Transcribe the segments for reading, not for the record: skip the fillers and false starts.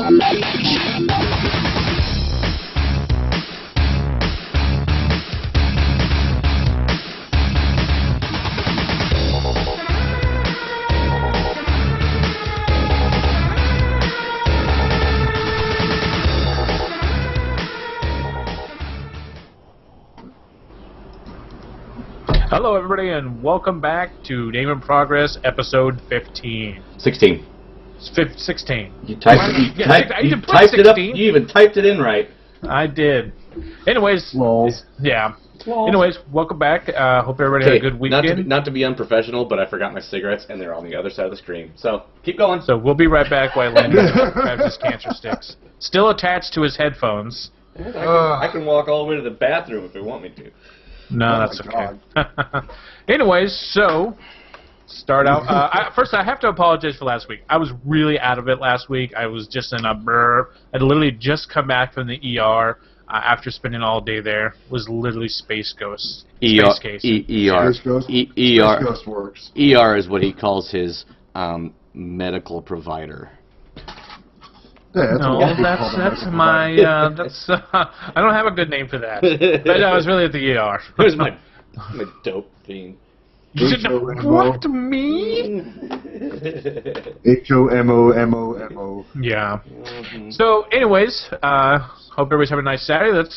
Hello, everybody, and welcome back to Name in Progress, episode 15. 16. 16. You typed it up. You even typed it in right. I did. Anyways, Lols. Yeah. Lols. Anyways, welcome back. Hope everybody had a good weekend. Not to be unprofessional, but I forgot my cigarettes, and they're on the other side of the screen. So keep going. So we'll be right back while Landon grabs his cancer sticks, still attached to his headphones. I can walk all the way to the bathroom if you want me to. No, that's okay. Anyways, so start out. First, I have to apologize for last week. I was really out of it last week. I was just in a brr. I'd literally just come back from the ER after spending all day there. Was literally Space Ghost. Space case. ER. Space Ghost? ER. Space Ghost works. ER is what he calls his medical provider. Yeah, that's my I don't have a good name for that. But I was really at the ER. Where's my dope fiend? You didn't what to me? HOMOMOMO. Yeah. So, anyways, hope everybody's having a nice Saturday. Let's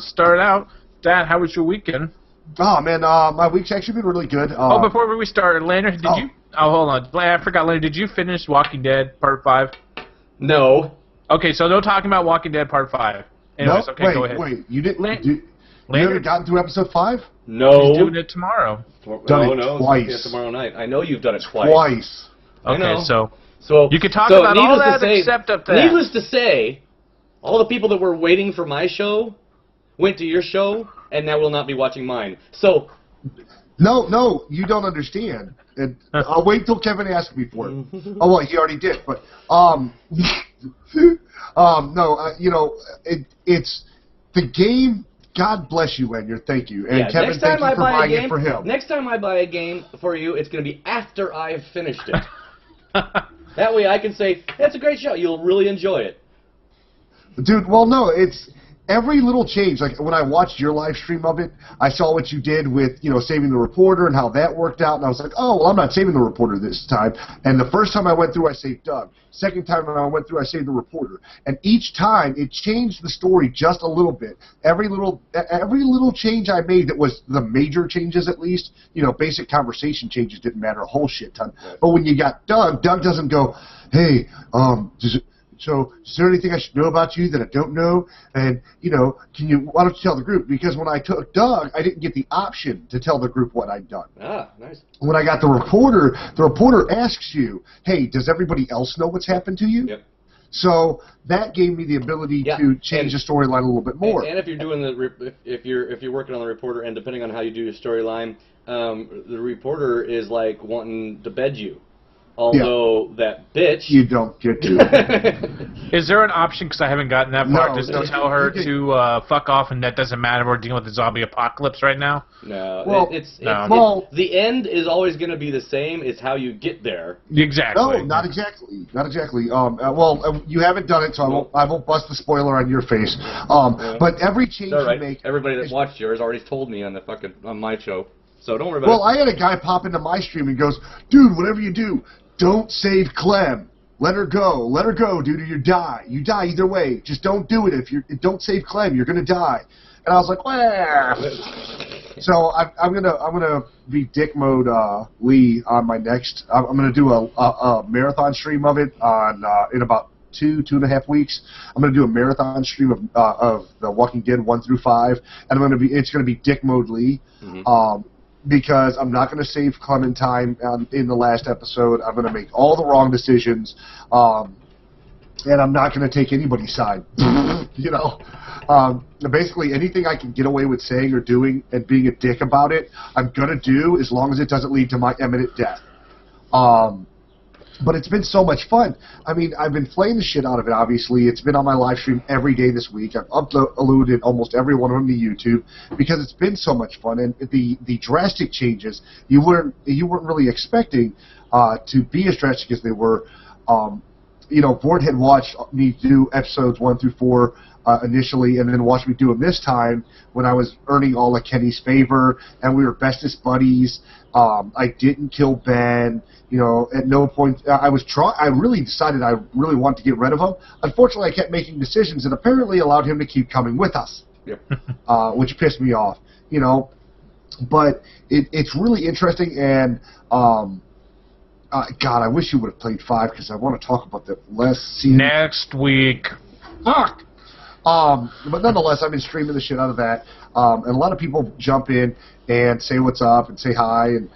start out. Dad, how was your weekend? Oh man, my week's actually been really good. Before we start, Landon, did you? Oh, hold on. I forgot, Landon. Did you finish Walking Dead Part 5? No. Okay, so no talking about Walking Dead Part 5. Anyways, no? okay, go ahead. Wait, you didn't? You haven't gotten through episode 5? No. He's doing it tomorrow. Done it twice. Tomorrow night. I know you've done it twice. Twice. Okay, so you can talk about all that except up there. Needless to say, all the people that were waiting for my show went to your show, and now will not be watching mine. So. No, you don't understand. And I'll wait till Kevin asks me for it. Oh well, he already did. But no, it's the game. God bless you, Lanyard. Thank you. And Kevin, thank you for buying it for him. Next time I buy a game for you, it's going to be after I've finished it. That way I can say, that's a great show. You'll really enjoy it. Dude, well, no, it's every little change. Like when I watched your live stream of it, I saw what you did with, saving the reporter and how that worked out. And I was like, oh, well, I'm not saving the reporter this time. And the first time I went through, I saved Doug. Second time I went through, I saved the reporter. And each time, it changed the story just a little bit. Every little change I made that was the major changes, at least, basic conversation changes didn't matter a whole shit ton. But when you got Doug doesn't go, hey, So, is there anything I should know about you that I don't know? And, why don't you tell the group? Because when I took Doug, I didn't get the option to tell the group what I'd done. Ah, nice. When I got the reporter asks you, hey, does everybody else know what's happened to you? Yep. So that gave me the ability to change the storyline a little bit more. And if you're doing if you're working on the reporter, and depending on how you do your storyline, the reporter is like wanting to bed you. Although that bitch... You don't get to. Is there an option, because I haven't gotten that far, just to tell her to fuck off and that doesn't matter, we're dealing with the zombie apocalypse right now? No. Well, the end is always going to be the same. It's how you get there. Exactly. No, not exactly. Not exactly. You haven't done it, so I won't bust the spoiler on your face. But every change you make... Everybody that watched yours already told me on my show, so don't worry about it. Well, I had a guy pop into my stream and goes, dude, whatever you do, don't save Clem. Let her go. Let her go, dude, or you die. You die either way. Just don't do it. Don't save Clem. You're gonna die. And I was like, well. So I'm gonna be Dick Mode Lee on my next. I'm gonna do a marathon stream of it on in about 2.5 weeks. I'm gonna do a marathon stream of The Walking Dead 1 through 5, and it's gonna be Dick Mode Lee. Because I'm not going to save Clementine in the last episode. I'm going to make all the wrong decisions, and I'm not going to take anybody's side. Basically, anything I can get away with saying or doing and being a dick about it, I'm going to do as long as it doesn't lead to my imminent death. But it's been so much fun. I mean, I've been playing the shit out of it, obviously. It's been on my live stream every day this week. I've uploaded almost every one of them to YouTube because it's been so much fun. And the drastic changes you weren't really expecting to be as drastic as they were. Vort had watched me do episodes 1 through 4 initially, and then watched me do them this time when I was earning all of Kenny's favor, and we were bestest buddies. I didn't kill Ben. At no point I really decided I really wanted to get rid of him. Unfortunately, I kept making decisions that apparently allowed him to keep coming with us, Yep. which pissed me off. But it's really interesting, and God, I wish you would have played 5 because I want to talk about the last scene next week. Fuck. But nonetheless, I've been streaming the shit out of that, and a lot of people jump in and say what's up and say hi and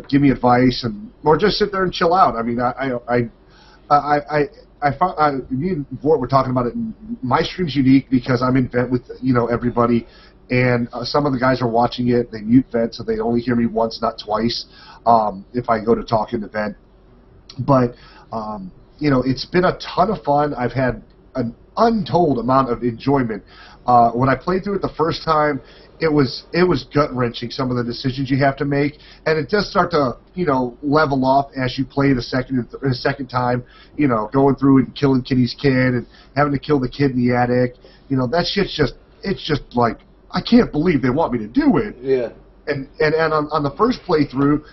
give me advice or just sit there and chill out. I mean, me and Vort were talking about it. My stream's unique because I'm in vent with everybody, and some of the guys are watching it. They mute vent, so they only hear me once, not twice, if I go to talk in the vent. But it's been a ton of fun. I've had an untold amount of enjoyment. When I played through it the first time, it was gut-wrenching, some of the decisions you have to make, and it does start to level off as you play the second time, going through and killing Kenny's kid and having to kill the kid in the attic. That shit's just like, I can't believe they want me to do it. Yeah. And on the first playthrough,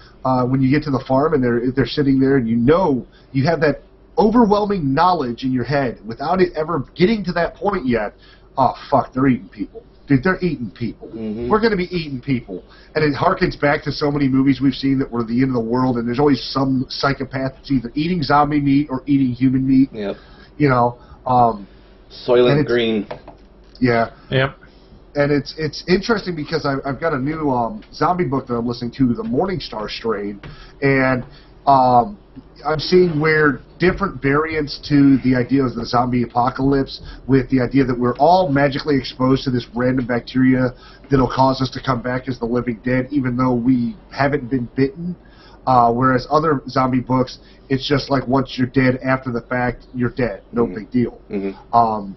when you get to the farm and they're sitting there and you have that overwhelming knowledge in your head without it ever getting to that point yet. Oh fuck, they're eating people. Dude, they're eating people. Mm-hmm. We're going to be eating people. And it harkens back to so many movies we've seen that were the end of the world, and there's always some psychopath that's either eating zombie meat or eating human meat. Yep. Soylent Green. Yeah. Yep. And it's interesting because I've got a new zombie book that I'm listening to, The Morningstar Strain, and I'm seeing where different variants to the idea of the zombie apocalypse, with the idea that we're all magically exposed to this random bacteria that'll cause us to come back as the living dead, even though we haven't been bitten. Whereas other zombie books, it's just like once you're dead after the fact, you're dead. No big deal. Mm-hmm.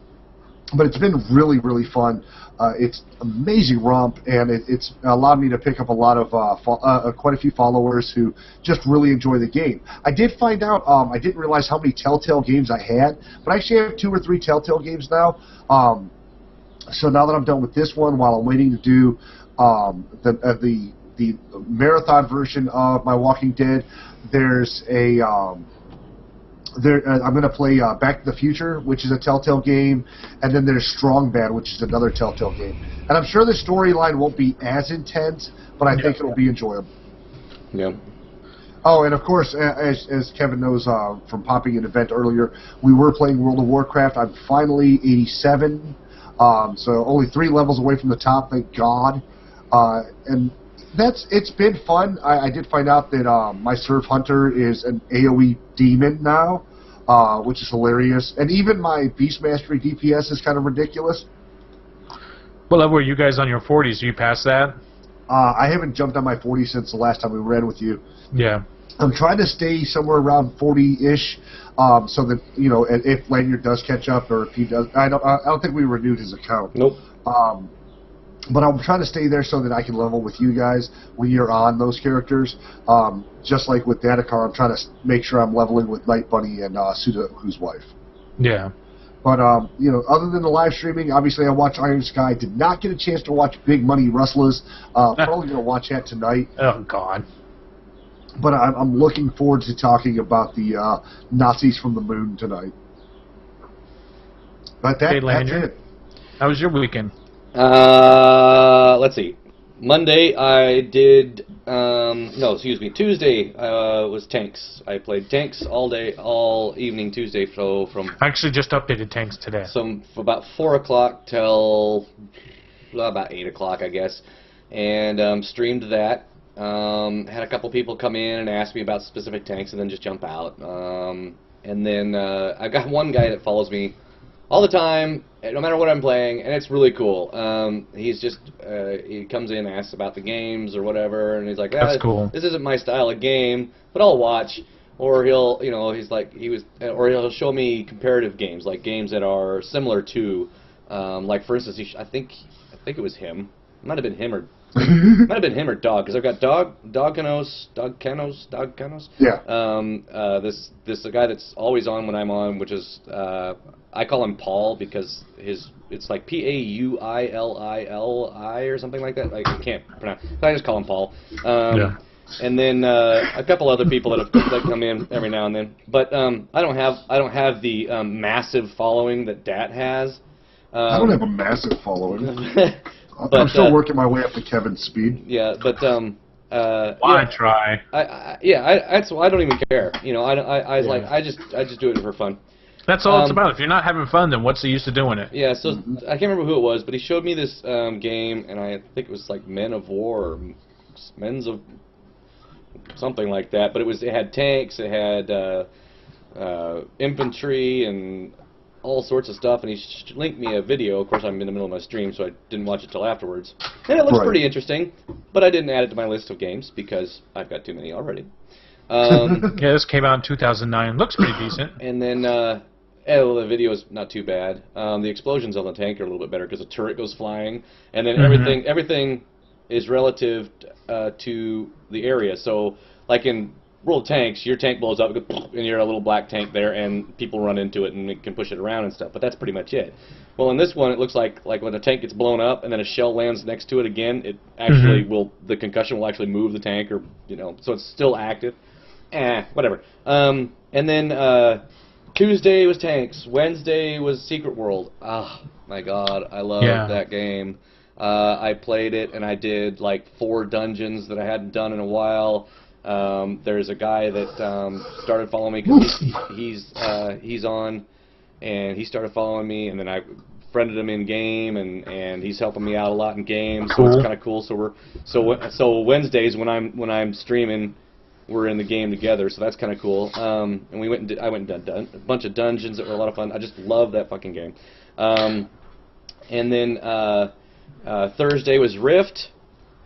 But it's been really, really fun. It's amazing romp, and it's allowed me to pick up a lot of quite a few followers who just really enjoy the game. I did find out, I didn't realize how many Telltale games I had, but I actually have 2 or 3 Telltale games now. So now that I'm done with this one, while I'm waiting to do the marathon version of My Walking Dead, there's a I'm going to play Back to the Future, which is a Telltale game, and then there's Strong Bad, which is another Telltale game. And I'm sure the storyline won't be as intense, but I think it'll be enjoyable. Yeah. Oh, and of course, as Kevin knows from popping an event earlier, we were playing World of Warcraft. I'm finally 87, so only 3 levels away from the top, thank God. And it's been fun. I did find out that my Serve Hunter is an AoE demon now, which is hilarious. And even my Beast Mastery DPS is kind of ridiculous. What level were you guys on your 40s? Are you past that? I haven't jumped on my 40 since the last time we read with you. Yeah. I'm trying to stay somewhere around 40-ish, so that if Lanyard does catch up, or if he does, I don't think we renewed his account. Nope. But I'm trying to stay there so that I can level with you guys when you're on those characters. Just like with Datakar, I'm trying to make sure I'm leveling with Night Bunny and Sudahu's wife. Yeah. But, other than the live streaming, obviously I watch Iron Sky. Did not get a chance to watch Big Money Rustlers. Probably going to watch that tonight. Oh, God. But I'm looking forward to talking about the Nazis from the Moon tonight. But that's it. How was your weekend? Let's see. Monday I did, Tuesday was Tanks. I played Tanks all day, all evening Tuesday, so from... I actually just updated Tanks today. So from about 4 o'clock till about 8 o'clock, I guess, and streamed that. Had a couple people come in and ask me about specific tanks and then just jump out. And then I got one guy that follows me all the time, no matter what I'm playing, and it's really cool. He's just, he comes in and asks about the games or whatever, and he's like, that's cool. This isn't my style of game, but I'll watch. Or he'll, he'll show me comparative games, like games that are similar to, like for instance, I think it was him. Might have been him or Dog, because I've got Dog Canos. Yeah. This the guy that's always on when I'm on, which is I call him Paul because it's like Paulili or something like that. I can't pronounce. I just call him Paul. Yeah. And then a couple other people that come in every now and then. But I don't have the massive following that Dat has. I don't have a massive following. But, I'm still working my way up to Kevin's speed. Yeah, but why try? I don't even care. You know, I just do it for fun. That's all it's about. If you're not having fun, then what's the use of doing it? Yeah, so I can't remember who it was, but he showed me this game, and I think it was like Men of War or Men's of something like that. But it had tanks, it had infantry, and all sorts of stuff. And he linked me a video. Of course, I'm in the middle of my stream, so I didn't watch it till afterwards. And it looks pretty interesting, but I didn't add it to my list of games because I've got too many already. Yeah, this came out in 2009. Looks pretty decent. And then. Well, the video is not too bad. The explosions on the tank are a little bit better because the turret goes flying, and then everything is relative to the area. So, like in World of Tanks, your tank blows up, and you're a little black tank there, and people run into it and it can push it around and stuff. But that's pretty much it. Well, in this one, it looks like when the tank gets blown up and then a shell lands next to it again, it actually the concussion will actually move the tank, or so it's still active. Whatever. And then. Tuesday was tanks. Wednesday was Secret World. Ah, my God, I love that game. I played it and I did like 4 dungeons that I hadn't done in a while. There's a guy that started following me because he's on, and he started following me, and then I friended him in game, and he's helping me out a lot in games. So it's kind of cool. So Wednesdays when I'm streaming, we're in the game together, so that's kind of cool. And I went and done a bunch of dungeons that were a lot of fun. I just love that fucking game. And then Thursday was Rift.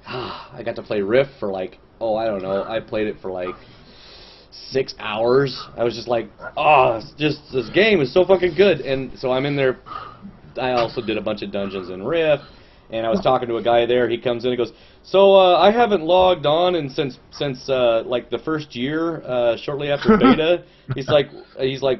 I got to play Rift for like, I don't know. I played it for like 6 hours. I was just like, this game is so fucking good. And so I'm in there. I also did a bunch of dungeons in Rift. And I was talking to a guy there. He comes in and goes, so I haven't logged on since like the first year, shortly after beta. He's like,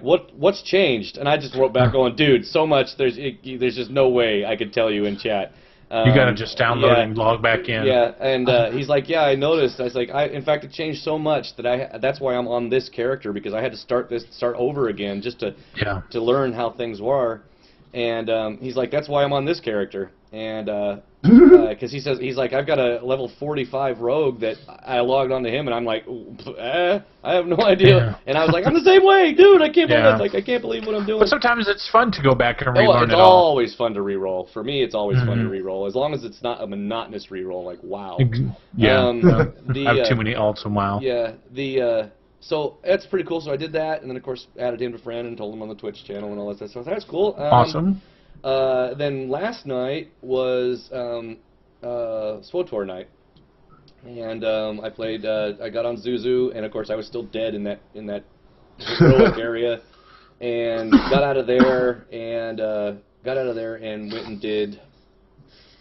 what's changed? And I just wrote back going, dude, so much. There's just no way I could tell you in chat. You gotta just download and log back in. Yeah, and he's like, yeah, I noticed. I was like, in fact, it changed so much that that's why I'm on this character, because I had to start over again just to learn how things were. And he's like, that's why I'm on this character. And because he's like, I've got a level 45 rogue that I logged onto him, and I'm like, I have no idea. Yeah. And I was like, I'm the same way, dude. I can't believe I can't believe what I'm doing. But sometimes it's fun to go back and relearn it all. It's always fun to re-roll. For me, it's always fun to re-roll, as long as it's not a monotonous re-roll. Like, wow. Yeah. I have too many alts in WoW. Yeah. So that's pretty cool. So I did that, and then of course added him to friend and told him on the Twitch channel and all that stuff. So that's cool. Awesome. Then last night was SWTOR night, and I played. I got on Zuzu, and of course I was still dead in that heroic area, and got out of there and went and did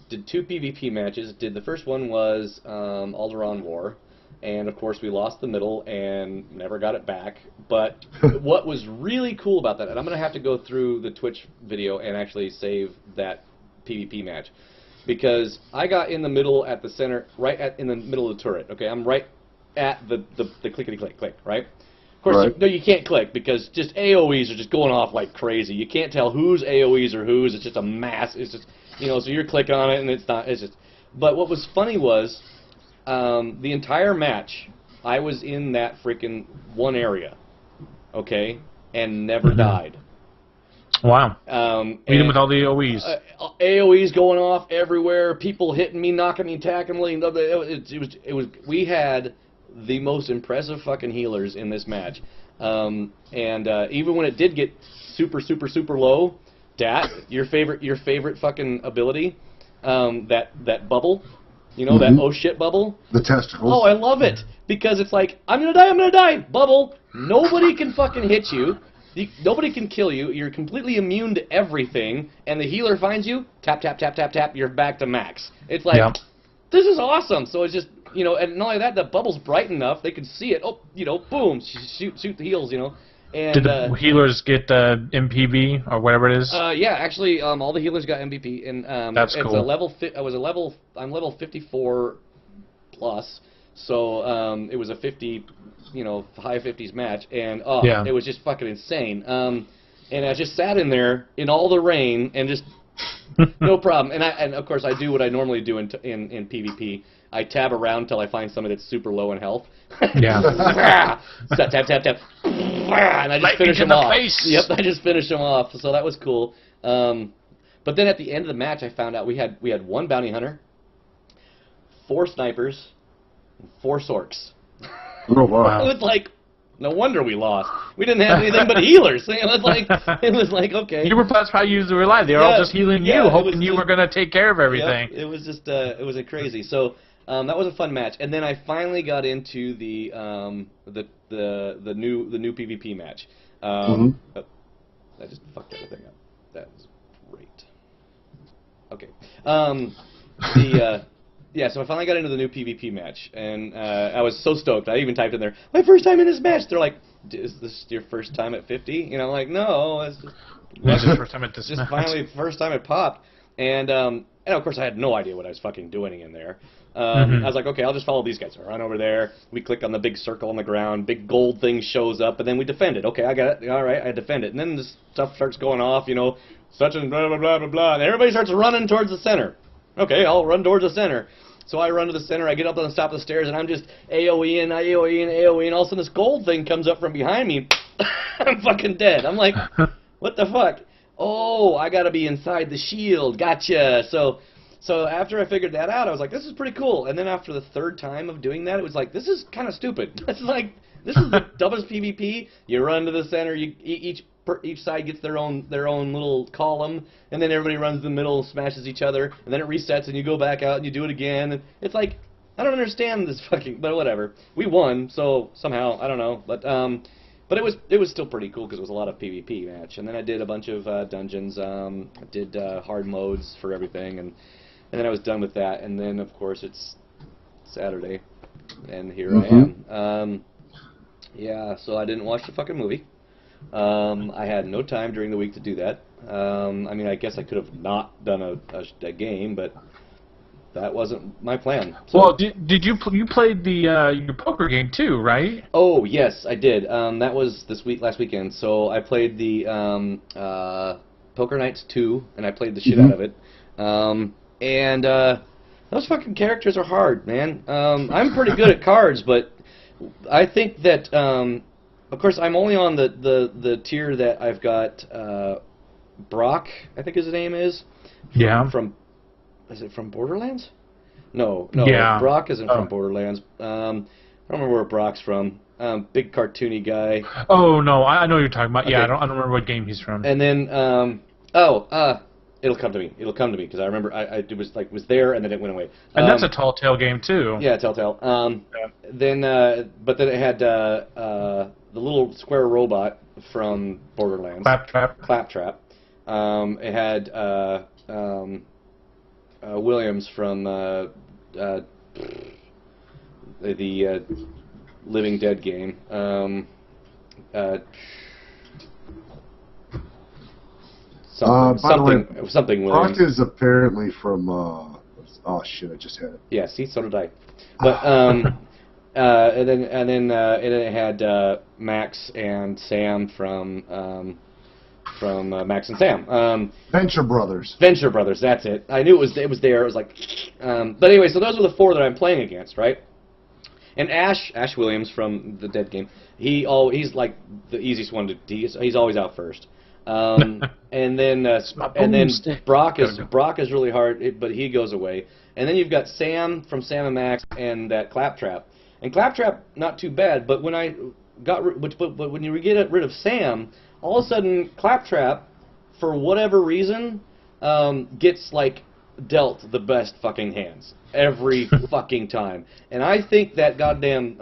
2 PvP matches. The first one was Alderaan War. And, of course, we lost the middle and never got it back. But what was really cool about that, and I'm going to have to go through the Twitch video and actually save that PvP match, because I got in the middle at the center, in the middle of the turret. Okay, I'm right at the clickety-click, right? Of course, no, you can't click, because just AoEs are just going off like crazy. You can't tell whose AoEs are whose. It's just a mass. It's just, so you're clicking on it, and it's just... But what was funny was... the entire match, I was in that freaking one area, okay, and never died. Wow. Even with all the AoEs. AoEs going off everywhere, people hitting me, knocking me, attacking me. We had the most impressive fucking healers in this match. And even when it did get super, super, super low, Dat, your favorite fucking ability, that bubble. That oh shit bubble? The testicles. Oh, I love it. Because it's like, I'm gonna die, bubble. Nobody can fucking hit you. Nobody can kill you. You're completely immune to everything, and the healer finds you. Tap, tap, tap, tap, tap. You're back to max. It's like, this is awesome. So it's just, you know, and not only that, the bubble's bright enough they can see it. Oh, you know, boom, shoot the heals, you know. And, did the healers get MPV or whatever it is? Yeah, actually, all the healers got MVP, and that's it's cool. I'm level 54 plus, so it was a 50, you know, high 50s match, and it was just fucking insane. And I just sat in there in all the rain and just no problem. And of course I do what I normally do in PvP. I tab around until I find somebody that's super low in health. Yeah. Tap, tap, tap, tap. And I just finish them off. Yep, I just finish them off. So that was cool. But then at the end of the match, I found out we had 1 bounty hunter, 4 snipers, and 4 sorks. Oh, wow. It was like, no wonder we lost. We didn't have anything but healers. It was like okay. You were that's how you were alive. They were all just healing you, hoping you were gonna take care of everything. Yeah, it was just it was a crazy. So that was a fun match, and then I finally got into the new PvP match. I just fucked everything up. That was great. Okay. Yeah, so I finally got into the new PvP match, and I was so stoked. I even typed in there, my first time in this match. They're like, is this your first time at 50? You know, I'm like, no, it's just first time at this just match. finally first time it popped. And of course I had no idea what I was fucking doing in there. I was like, okay, I'll just follow these guys. I run over there. We click on the big circle on the ground. Big gold thing shows up, and then we defend it. Okay, I got it. All right, I defend it. And then this stuff starts going off, you know, such and blah, blah, blah, blah, blah. And everybody starts running towards the center. Okay, I'll run towards the center. So I run to the center, I get up on the top of the stairs, and I'm just AoEing, and all of a sudden this gold thing comes up from behind me. I'm fucking dead. I'm like, what the fuck? Oh, I gotta be inside the shield. Gotcha. So after I figured that out, I was like, this is pretty cool. And then after the 3rd time of doing that, it was like, this is kind of stupid. It's like, this is the dumbest PvP. You run to the center, each side gets their own little column, and then everybody runs the middle, smashes each other, and then it resets, and you go back out and you do it again. And it's like, I don't understand this fucking, but whatever. We won, so somehow I don't know, but it was still pretty cool because it was a lot of PvP match. And then I did a bunch of dungeons. I did hard modes for everything, and then I was done with that. And then of course it's Saturday, and here I am. Yeah, so I didn't watch the fucking movie. I had no time during the week to do that. I mean, I guess I could have not done a game, but that wasn't my plan. So, well, did you played the your poker game too, right? Oh yes, I did. That was last weekend. So I played the Poker Nights 2, and I played the shit out of it. And those fucking characters are hard, man. I'm pretty good at cards, but I think that. Of course, I'm only on the tier that I've got Brock, I think his name is. Is it from Borderlands? No. Yeah. Brock isn't from Borderlands. I don't remember where Brock's from. Big cartoony guy. Oh no, I know what you're talking about. Okay. Yeah, I don't remember what game he's from. And then it'll come to me. It'll come to me because I remember it was there and then it went away. And that's a Telltale game too. Yeah, Telltale. Then but then it had the little square robot from Borderlands. Claptrap. It had Williams from the Living Dead game. Something Williams. Brock is apparently from. Oh shit! I just had it. Yeah, see, so did I. But and then it had Max and Sam from Max and Sam. Venture Brothers. Venture Brothers. That's it. I knew it was there. It was like, but anyway, so those are the 4 that I'm playing against, right? And Ash Williams from the Dead game. He's like the easiest one to. He's always out first. And then Brock is really hard, but he goes away. And then you've got Sam from Sam and Max and that Claptrap. And Claptrap not too bad, but when I got but when you get rid of Sam, all of a sudden Claptrap, for whatever reason, gets like dealt the best fucking hands every fucking time. And I think that goddamn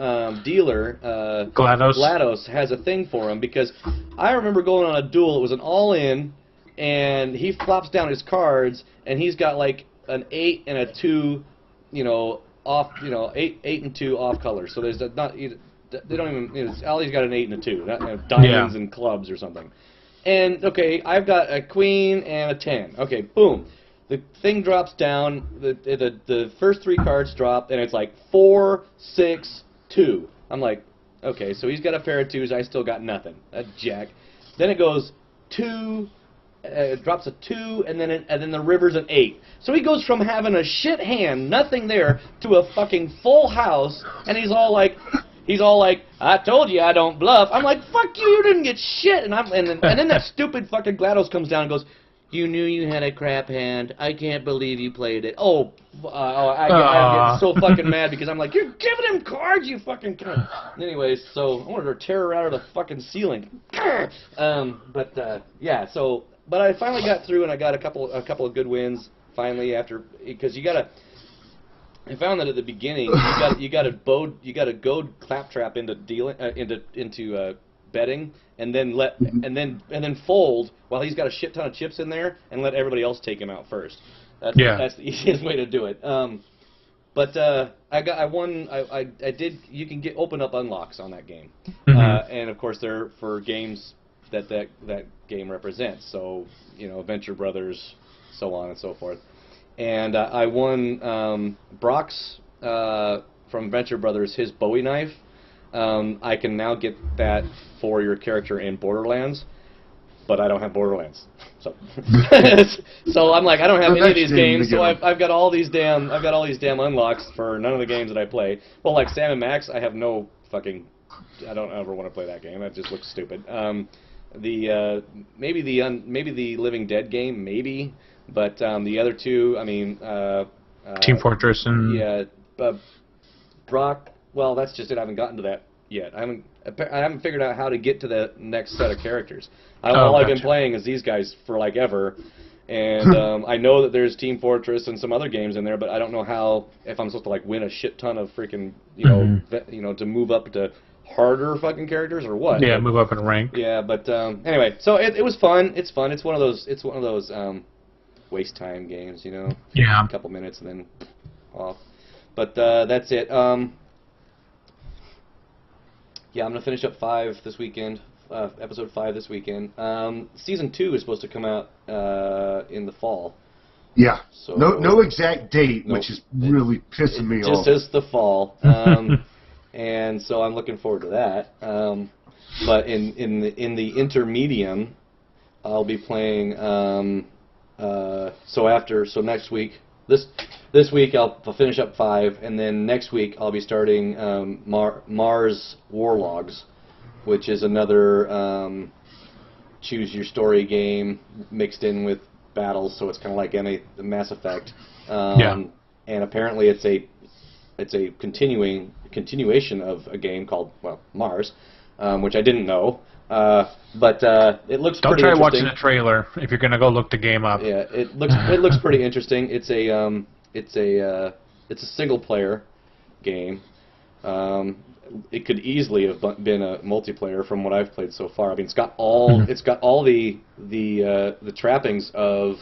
dealer, GLaDOS, has a thing for him, because I remember going on a duel. It was an all-in, and he flops down his cards, and he's got like an 8 and a 2, you know, off, you know, 8 and 2 off colors. So there's not, they don't even, you know, Ali's got an 8 and a 2, not, you know, diamonds and clubs or something. And okay, I've got a queen and a 10. Okay, boom. The thing drops down. The first 3 cards drop, and it's like 4, 6, 2. I'm like, okay, so he's got a pair of 2s. I still got nothing. A jack. Then it goes 2. It drops a 2, and then the river's an 8. So he goes from having a shit hand, nothing there, to a fucking full house, and he's all like, I told you I don't bluff. I'm like, fuck you, you didn't get shit. And then that stupid fucking GLaDOS comes down and goes, you knew you had a crap hand. I can't believe you played it. I get so fucking mad, because I'm like, you're giving him cards, you fucking cunt. Anyways, so I wanted to tear her out of the fucking ceiling. Yeah, so, but I finally got through, and I got a couple of good wins finally, after, because you gotta. I found that at the beginning you got to goad Claptrap into betting, and then fold while he's got a shit ton of chips in there, and let everybody else take him out first. That's the easiest way to do it. I won. I did. You can open up unlocks on that game, and of course they're for games that game represents. So, you know, Venture Brothers, so on and so forth. And I won Brock's from Venture Brothers, his Bowie knife. I can now get that for your character in Borderlands, but I don't have Borderlands. So, so I'm like, I don't have any of these games. So I've got all these damn unlocks for none of the games that I play. Well, like Sam & Max, I have no fucking. I don't ever want to play that game. That just looks stupid. Maybe the Living Dead game, maybe. But the other 2, I mean, Team Fortress and Brock. Well, that's just it. I haven't gotten to that yet. I haven't figured out how to get to the next set of characters. All I've been playing is these guys for like ever, and I know that there's Team Fortress and some other games in there, but I don't know how, if I'm supposed to like win a shit ton of freaking to move up to harder fucking characters or what. Yeah, move up in rank. Yeah, but anyway, so it was fun. It's fun. It's one of those waste time games, you know. Yeah. A couple minutes and then off. But that's it. Yeah, I'm gonna finish up 5 this weekend. Episode 5 this weekend. Season 2 is supposed to come out in the fall. Yeah. So no exact date, which is really pissing me off. Just says the fall. And so I'm looking forward to that. But in the intermedium, I'll be playing. So next week, this week I'll finish up 5, and then next week I'll be starting Mars Warlogs, which is another choose your story game mixed in with battles. So it's kind of like the Mass Effect. And apparently it's a continuation of a game called Mars, which I didn't know. But it looks Don't pretty try interesting. watching a trailer if you're gonna go look the game up. Yeah, it looks pretty interesting. It's a single player game. It could easily have been a multiplayer from what I've played so far. I mean, it's got all the trappings of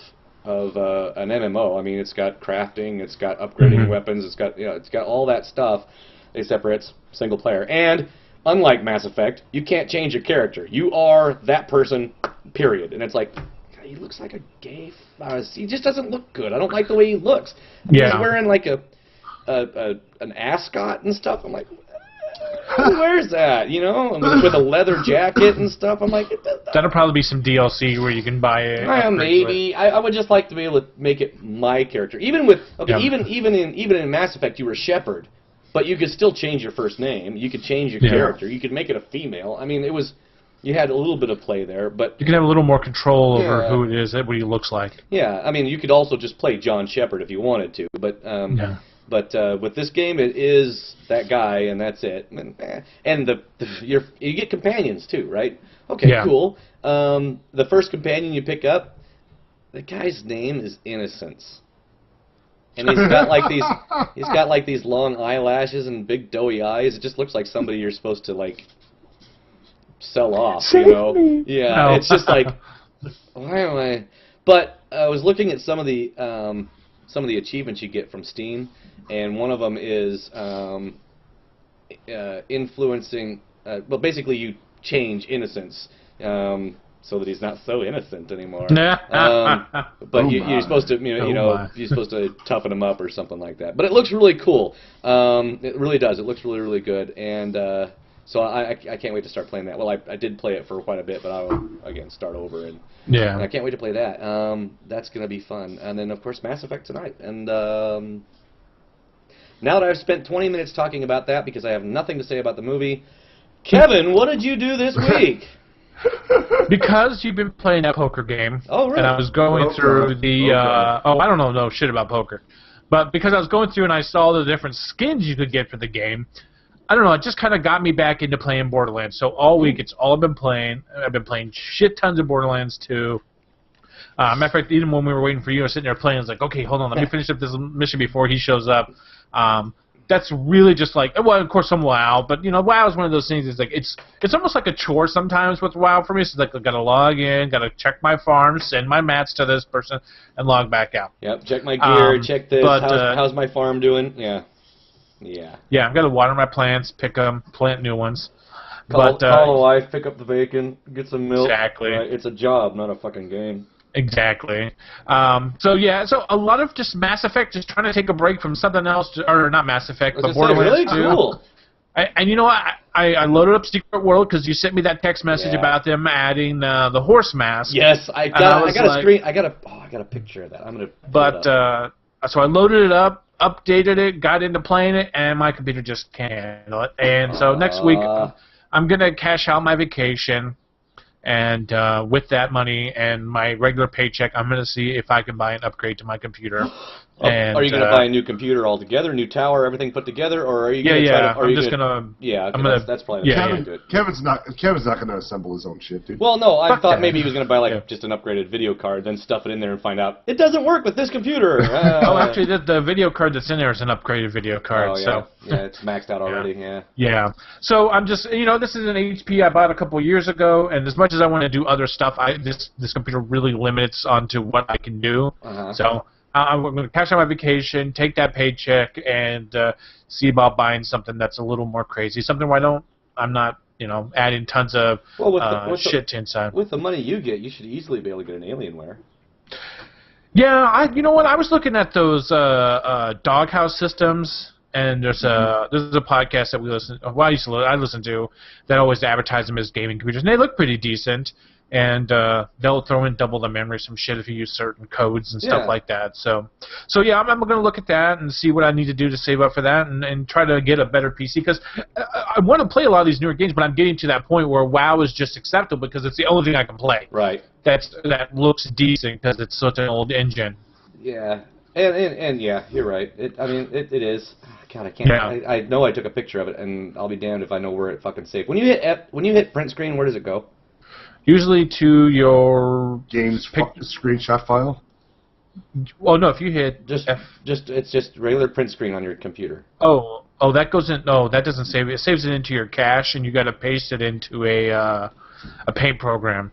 an MMO. I mean, it's got crafting, it's got upgrading weapons, it's got all that stuff, except for it's single player. And unlike Mass Effect, you can't change your character. You are that person, period. And it's like, he looks like a gay. He just doesn't look good. I don't like the way he looks. He's wearing like an ascot and stuff. I'm like, who wears that? You know, with a leather jacket and stuff. I'm like, that'll probably be some DLC where you can buy it. Maybe. I would just like to be able to make it my character. Even with even in Mass Effect, you were Shepard. But you could still change your first name. You could change your character. You could make it a female. I mean, you had a little bit of play there, but you can have a little more control over who it is, what he looks like. Yeah, I mean, you could also just play John Shepard if you wanted to, but with this game, it is that guy, and that's it. And you get companions too, right? Okay, cool. The first companion you pick up, the guy's name is Innocence. and he's got like these long eyelashes and big doughy eyes. It just looks like somebody you're supposed to like sell off, Save you know? me. Yeah, No. it's just like, why am I? But I was looking at some of the achievements you get from Steam, and one of them is influencing. Well, basically, you change innocence so that he's not so innocent anymore. But you're supposed to, you're supposed to toughen him up or something like that. But it looks really cool. It really does. It looks really, really good. And so I can't wait to start playing that. Well, I did play it for quite a bit, but I'll again start over and I can't wait to play that. That's gonna be fun. And then of course Mass Effect tonight. And now that I've spent 20 minutes talking about that because I have nothing to say about the movie, Kevin, what did you do this week? Because you've been playing that poker game, oh, really? And I was going through the I don't know shit about poker, but because I was going through and I saw the different skins you could get for the game, I don't know, it just kind of got me back into playing Borderlands. So all week, it's all I've been playing. I've been playing shit tons of Borderlands 2. Matter of fact, even when we were waiting for you, I was sitting there playing. I was like, okay, hold on, let me finish up this mission before he shows up. That's really just like, well, of course, some WoW, but you know, WoW is one of those things. It's like it's almost like a chore sometimes with WoW for me. It's like I gotta log in, gotta check my farm, send my mats to this person, and log back out. Yep, check my gear, check this. But, how's my farm doing? Yeah. Yeah, I've got to water my plants, pick them, plant new ones. Call a wife, pick up the bacon, get some milk. Exactly. Right? It's a job, not a fucking game. Exactly. So a lot of just Mass Effect, just trying to take a break from something else, or not Mass Effect, but Borderlands 2. Really cool. And you know what? I loaded up Secret World because you sent me that text message about them adding the horse mask. Yes, I got a screen. I got a picture of that. I'm gonna. So I loaded it up, updated it, got into playing it, and my computer just can't handle it. And so next week I'm gonna cash out my vacation, and with that money and my regular paycheck, I'm gonna see if I can buy an upgrade to my computer. And, are you going to buy a new computer altogether, new tower, everything put together, or are you going to try to? That's probably good. Kevin's not going to assemble his own shit, dude. Well, no, I thought maybe he was going to buy just an upgraded video card, then stuff it in there and find out it doesn't work with this computer. Oh, actually, the video card that's in there is an upgraded video card. Oh, yeah. So yeah, it's maxed out already. Yeah. Yeah. So I'm just, this is an HP I bought a couple years ago, and as much as I want to do other stuff, this computer really limits onto what I can do. So. I'm going to cash out my vacation, take that paycheck, and see about buying something that's a little more crazy. Something where I'm not, adding tons of shit to inside. With the money you get, you should easily be able to get an Alienware. Yeah, you know what? I was looking at those doghouse systems, and there's a podcast that I listen to that always advertise them as gaming computers, and they look pretty decent. And they'll throw in double the memory, some shit if you use certain codes and stuff like that. So yeah, I'm going to look at that and see what I need to do to save up for that and try to get a better PC because I want to play a lot of these newer games, but I'm getting to that point where WoW is just acceptable because it's the only thing I can play. Right. That looks decent because it's such an old engine. Yeah. And yeah, you're right. It is. God, I can't. Yeah. I know I took a picture of it, and I'll be damned if I know where it fucking saved. When you hit print screen, where does it go? Usually to your game's screenshot file. Well, no, if you hit it's just regular print screen on your computer. Oh, that goes in. No, that doesn't save it. It saves it into your cache, and you got to paste it into a paint program.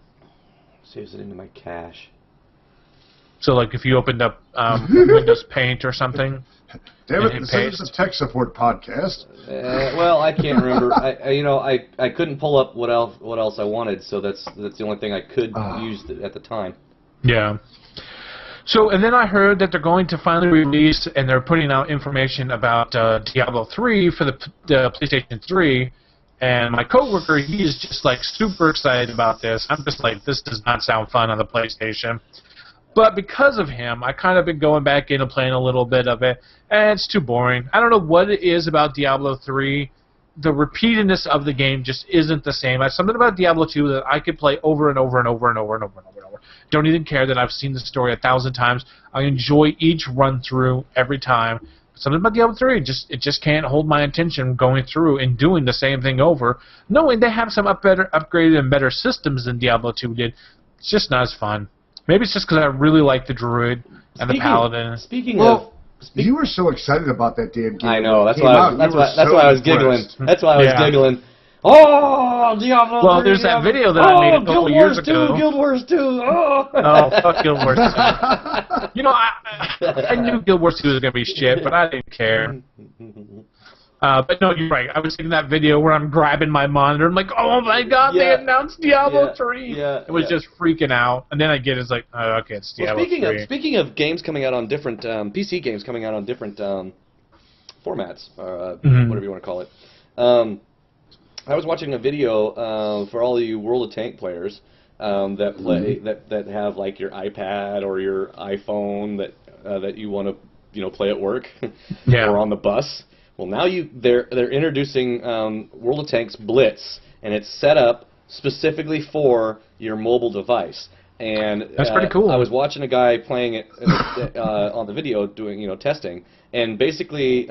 Saves it into my cache. So, like, if you opened up Windows Paint or something. Damn it! This is a tech support podcast. Well, I can't remember. I couldn't pull up what else I wanted, so that's the only thing I could use at the time. Yeah. So, and then I heard that they're going to finally release, and they're putting out information about Diablo 3 for the PlayStation 3. And my coworker, he is just like super excited about this. I'm just like, this does not sound fun on the PlayStation. But because of him, I kind of been going back in and playing a little bit of it, and it's too boring. I don't know what it is about Diablo 3. The repeatedness of the game just isn't the same. There's something about Diablo 2 that I could play over and over and over and over and over and over and over. Don't even care that I've seen the story 1,000 times. I enjoy each run through every time. Something about Diablo 3, it just can't hold my attention going through and doing the same thing over. Knowing they have some upgraded and better systems than Diablo 2 did, it's just not as fun. Maybe it's just because I really like the Druid and the Paladin. Speaking of You were so excited about that damn game. I know. That's why I was giggling. That's why I was giggling. Oh, Diablo! Well, there's that video that I made a couple years ago. Guild Wars 2. Oh, fuck Guild Wars 2. You know, I knew Guild Wars 2 was gonna be shit, but I didn't care. But no, you're right. I was seeing that video where I'm grabbing my monitor. I'm like, oh my god, they announced Diablo 3. Yeah, it was just freaking out. And then I get it's like, oh, okay, it's Diablo 3. Speaking of games coming out on different PC games coming out on different formats, or whatever you want to call it. I was watching a video for all you World of Tank players that play that have like your iPad or your iPhone that you want to play at work or on the bus. Well, now they're introducing World of Tanks Blitz, and it's set up specifically for your mobile device. And that's pretty cool. I was watching a guy playing it on the video, doing testing, and basically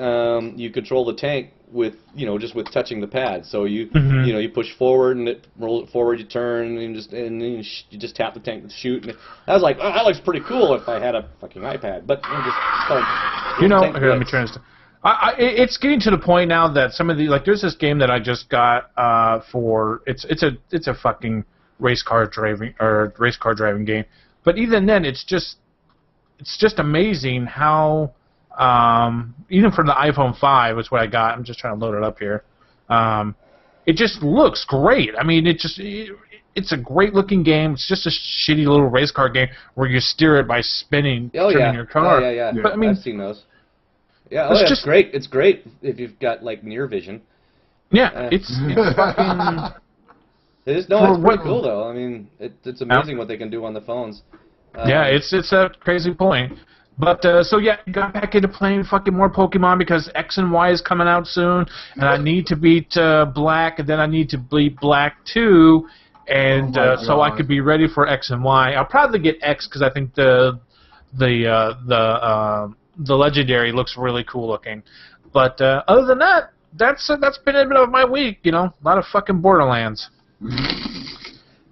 you control the tank with just with touching the pad. So you you push forward and it rolls it forward. You turn and you just tap the tank to shoot. And I was like, oh, that looks pretty cool if I had a fucking iPad. But here, let me turn this. It's getting to the point now that some of the there's this game that I just got for it's a fucking race car driving game, but even then it's just amazing how even for the iPhone 5, which is what I got. I'm just trying to load it up here. It just looks great. I mean, it's a great looking game. It's just a shitty little race car game where you steer it by turning your car. Yeah. But I mean, I've seen those. Yeah, it's great. It's great if you've got like near vision. Yeah, it's fucking. It is. No, it's pretty cool though. I mean, it's amazing what they can do on the phones. Yeah, it's a crazy point. But so yeah, got back into playing fucking more Pokemon because X and Y is coming out soon, and I need to beat Black, and then I need to beat Black 2, and so I could be ready for X and Y. I'll probably get X because I think the Legendary looks really cool looking. But other than that, that's been a bit of my week. A lot of fucking Borderlands.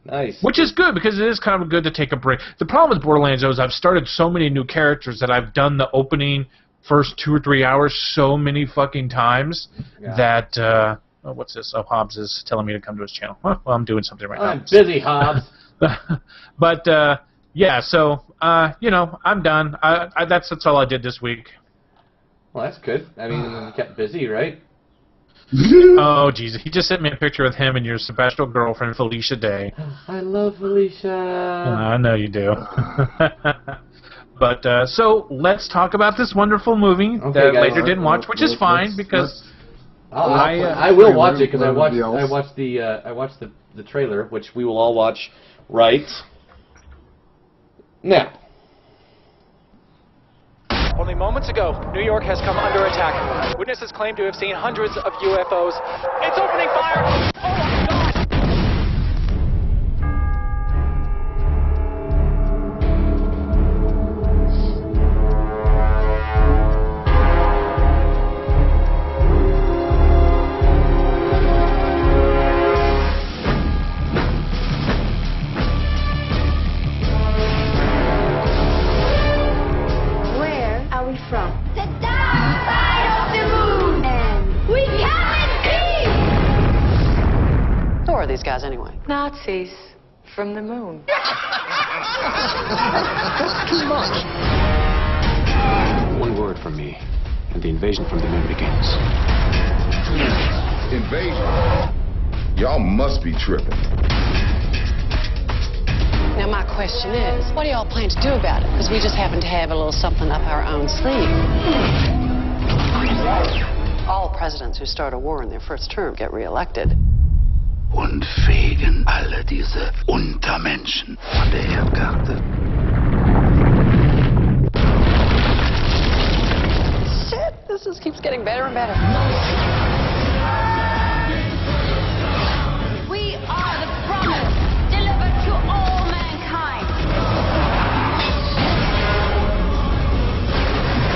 Nice. Which is good because it is kind of good to take a break. The problem with Borderlands though is I've started so many new characters that I've done the opening first 2 or 3 hours so many fucking times that oh, what's this? Oh, Hobbs is telling me to come to his channel. Well, I'm doing something right now. I'm busy, Hobbs. But yeah, so I'm done. That's all I did this week. Well, that's good. I mean, you kept busy, right? Oh, Jesus. He just sent me a picture with him and your special girlfriend, Felicia Day. I love Felicia. I know you do. But, so, let's talk about this wonderful movie that Later didn't watch, which is fine, because... I will watch it, because I watched the trailer, which we will all watch right now. Only moments ago, New York has come under attack. Witnesses claim to have seen hundreds of UFOs. It's opening fire! Oh my God! These guys anyway? Nazis from the moon. That's too much. One word from me, and the invasion from the moon begins. Invasion? Y'all must be tripping. Now my question is, what do y'all plan to do about it? Because we just happen to have a little something up our own sleeve. All presidents who start a war in their first term get reelected. Und fegen alle diese Untermenschen von der Erdkarte. Shit, this just keeps getting better and better. We are the promise delivered to all mankind.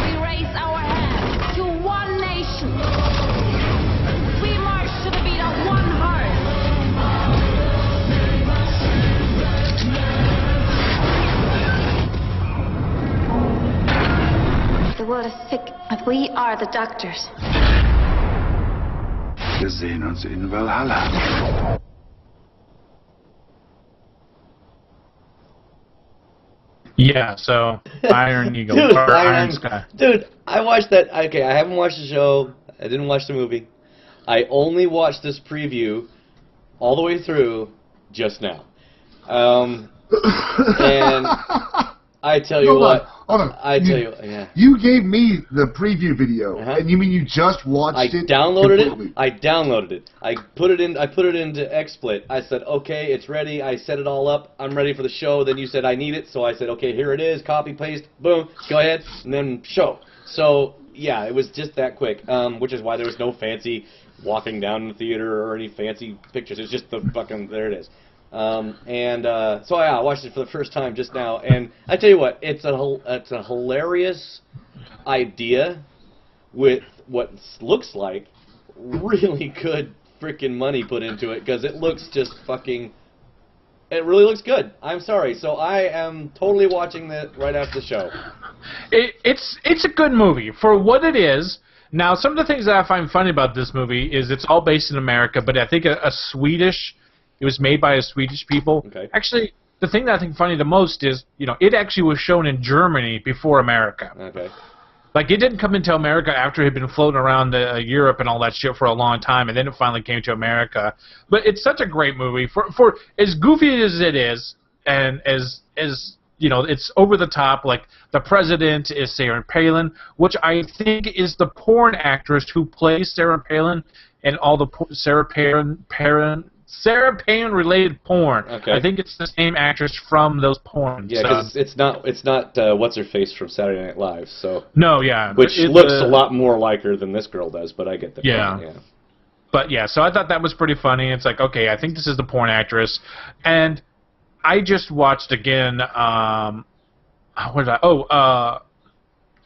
We raise our hands to one nation. We march to the beat of one heart. The world is sick But we are the doctors. Wir sehen uns in Valhalla. Yeah, so Iron Eagle. Dude, or Iron Sky. Dude, I watched that. Okay, I haven't watched the show. I didn't watch the movie. I only watched this preview all the way through just now. And I tell you what. Hold on. I tell you, yeah. You gave me the preview video, and you mean you just watched it? I downloaded completely? it. I downloaded it. I put it into XSplit. I said, okay, it's ready. I set it all up. I'm ready for the show. Then you said I need it, so I said, okay, here it is. Copy, paste, boom, go ahead, and then show. So yeah, it was just that quick. Which is why there was no fancy walking down the theater or any fancy pictures. It was just the fucking there it is. So I watched it for the first time just now, and I tell you what, it's a hilarious idea with what looks like really good freaking money put into it, because it looks just fucking, it really looks good. I'm sorry, so I am totally watching that right after the show. It's a good movie for what it is. Now, some of the things that I find funny about this movie is it's all based in America, but I think a Swedish. It was made by a Swedish people. Okay. Actually, the thing that I think funny the most is, it actually was shown in Germany before America. Okay. Like, it didn't come into America after it had been floating around Europe and all that shit for a long time, and then it finally came to America. But it's such a great movie. For as goofy as it is, and as it's over the top. Like, the president is Sarah Palin, which I think is the porn actress who plays Sarah Palin and all the Sarah Palin related porn. Okay. I think it's the same actress from those porns. Yeah, because it's not what's her face from Saturday Night Live. So no, yeah, which looks a lot more like her than this girl does. But I get that. Yeah. Yeah. But yeah, so I thought that was pretty funny. It's like, okay, I think this is the porn actress, and I just watched again. What did I?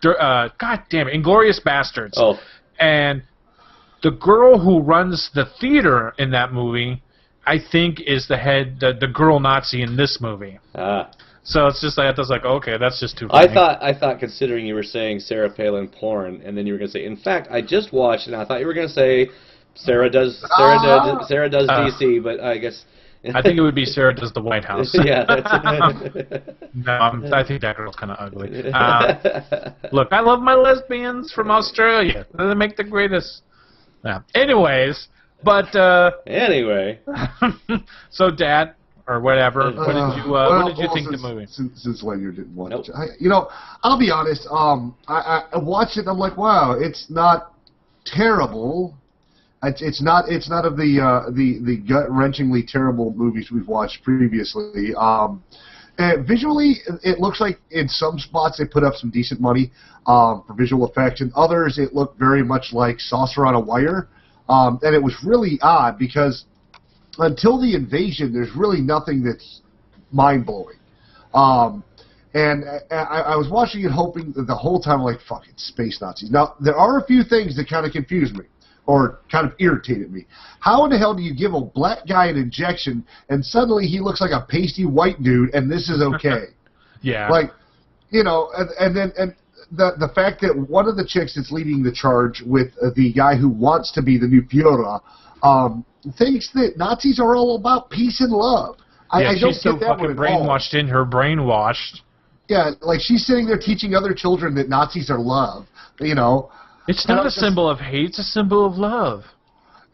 God damn it, Inglourious Bastards. Oh. And the girl who runs the theater in that movie, I think, is the girl Nazi in this movie. Ah. So it's just like, I was like, okay, that's just too funny. I thought considering you were saying Sarah Palin porn, and then you were going to say, in fact, I just watched, and I thought you were going to say Sarah does DC, but I guess. I think it would be Sarah Does the White House. Yeah. No, I think that girl's kind of ugly. Look, I love my lesbians from Australia. They make the greatest. Yeah. Anyways, but anyway. So, Dad, or whatever, what did you think of the movie? Since Leonard didn't watch Nope. it, I'll be honest. I watched it. And I'm like, wow, it's not terrible. It's not of the gut-wrenchingly terrible movies we've watched previously. Visually, it looks like in some spots they put up some decent money for visual effects. In others, it looked very much like Saucer on a Wire. And it was really odd because until the invasion, there's really nothing that's mind-blowing. And I was watching it hoping that the whole time, like, fucking space Nazis. Now, there are a few things that kind of confused me or kind of irritated me. How in the hell do you give a black guy an injection and suddenly he looks like a pasty white dude and this is okay? Yeah. Like, and the fact that one of the chicks that's leading the charge with the guy who wants to be the new Führer thinks that Nazis are all about peace and love. Yeah, I don't she's so get that fucking one at brainwashed all. in her brainwashed. Yeah, like she's sitting there teaching other children that Nazis are love, It's not a symbol of hate, it's a symbol of love.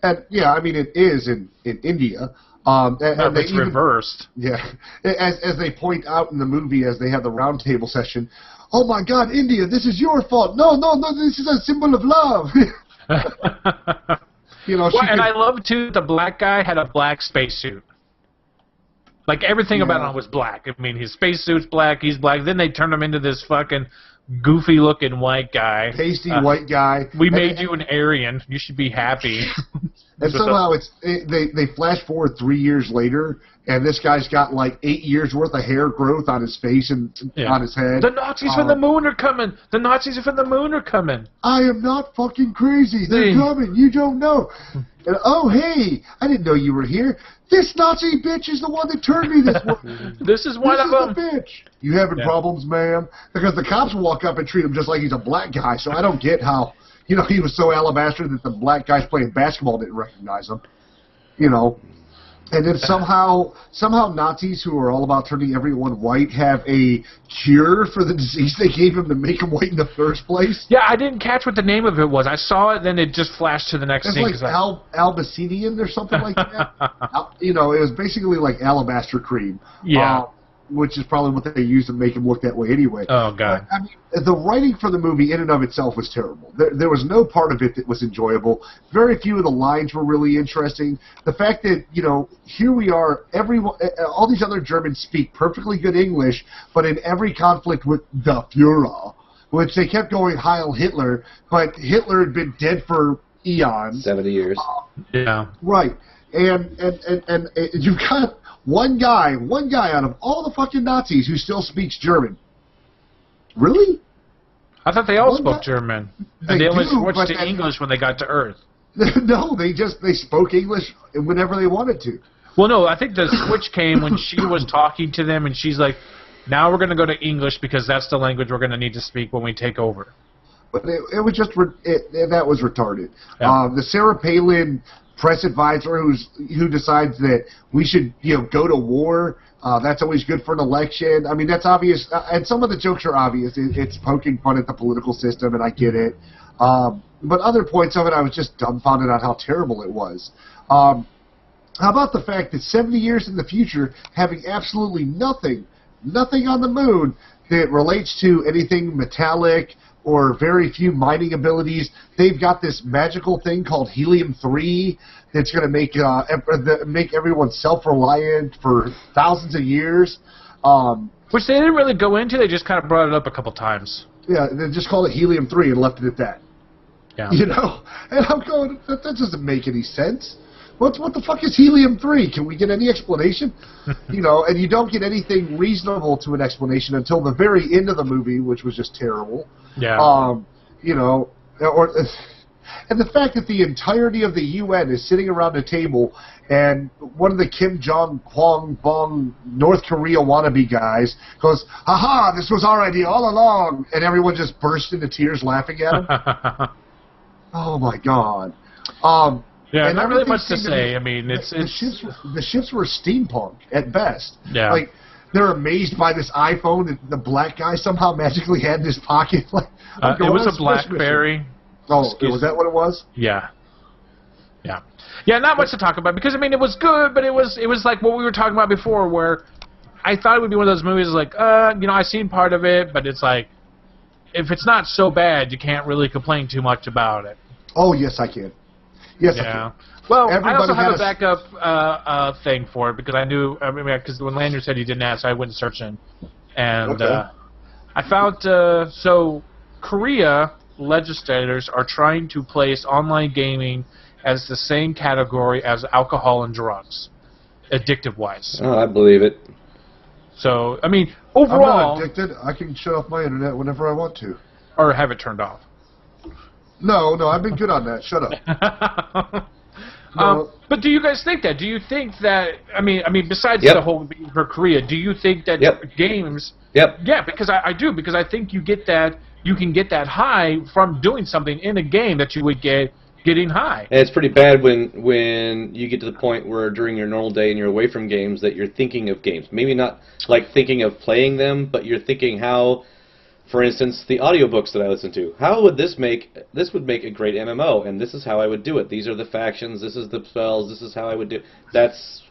And yeah, I mean, it is in India. And it's even reversed. Yeah, as they point out in the movie as they have the round table session, oh my God, India, this is your fault. No, this is a symbol of love. I love too the black guy had a black spacesuit. Like everything about him was black. I mean, his spacesuit's black, he's black. Then they turned him into this fucking goofy-looking white guy. Pasty white guy. We made you an Aryan. You should be happy. And somehow they flash forward 3 years later, and this guy's got like 8 years worth of hair growth on his face and on his head. The Nazis from the moon are coming. The Nazis from the moon are coming. I am not fucking crazy. They're coming. You don't know. And, oh, hey, I didn't know you were here. This Nazi bitch is the one that turned me this way. This is one of them. The bitch. You having problems, ma'am? Because the cops will walk up and treat him just like he's a black guy, so I don't get how, you know, he was so alabaster that the black guys playing basketball didn't recognize him. You know. And then somehow Nazis who are all about turning everyone white have a cure for the disease they gave him to make him white in the first place. Yeah, I didn't catch what the name of it was. I saw it, then it just flashed to the next scene. It's like Albacinian or something like that. You know, it was basically like alabaster cream. Yeah. Which is probably what they used to make him look that way anyway. Oh, God. I mean, the writing for the movie in and of itself was terrible. There was no part of it that was enjoyable. Very few of the lines were really interesting. The fact that, you know, here we are, all these other Germans speak perfectly good English, but in every conflict with the Führer, which they kept going Heil Hitler, but Hitler had been dead for eons. 70 years. Yeah. Right. And you've got one guy out of all the fucking Nazis who still speaks German. Really? I thought they all spoke German. And they only switched to then, English when they got to Earth. No, they spoke English whenever they wanted to. Well, no, I think the switch came when she was talking to them, and she's like, now we're going to go to English because that's the language we're going to need to speak when we take over. But it was just, that was retarded. Yeah. The Sarah Palin press advisor who decides that we should, you know, go to war. That's always good for an election. I mean, that's obvious, and some of the jokes are obvious. It's poking fun at the political system, and I get it. But other points of it, I was just dumbfounded on how terrible it was. How about the fact that 70 years in the future, having absolutely nothing on the moon that relates to anything metallic or very few mining abilities. They've got this magical thing called helium-3 that's going to make everyone self-reliant for thousands of years. Which they didn't really go into. They just kind of brought it up a couple times. Yeah, they just called it helium-3 and left it at that. Yeah. You know? And I'm going, that doesn't make any sense. What the fuck is helium-3? Can we get any explanation? You know, and you don't get anything reasonable to an explanation until the very end of the movie, which was just terrible. Yeah. You know, and the fact that the entirety of the UN is sitting around a table and one of the Kim Jong-kwang Bong North Korea wannabe guys goes, "Ha-ha, this was our idea all along," and everyone just burst into tears laughing at him. Oh my God. Yeah, not really much to say. I mean, the ships were steampunk at best. Yeah. Like, they're amazed by this iPhone that the black guy somehow magically had in his pocket. Like, it was a BlackBerry. Oh, was that what it was? Yeah. Yeah. Yeah, not much to talk about because, I mean, it was good, but it was like what we were talking about before where I thought it would be one of those movies like, you know, I've seen part of it, but it's like, if it's not so bad, you can't really complain too much about it. Oh, yes, I can. Yes, I can. Well, I also have a backup thing for it because I knew, I mean, because when Lanyard said he didn't ask, I went searching, and I found so Korea legislators are trying to place online gaming as the same category as alcohol and drugs, addictive-wise. Oh, I believe it. So, I mean, overall, I'm not addicted. I can shut off my internet whenever I want to, or have it turned off. No, I've been good on that. Shut up. But do you guys think that? Do you think that? I mean, besides the whole for Korea, do you think that games? Yep. Yeah, because I do, because I think you get that. You can get that high from doing something in a game that you would get getting high. And it's pretty bad when you get to the point where during your normal day and you're away from games that you're thinking of games. Maybe not like thinking of playing them, but you're thinking how. For instance, the audiobooks that I listen to. How would this would make a great MMO, and this is how I would do it. These are the factions, this is the spells, this is how I would do it. That's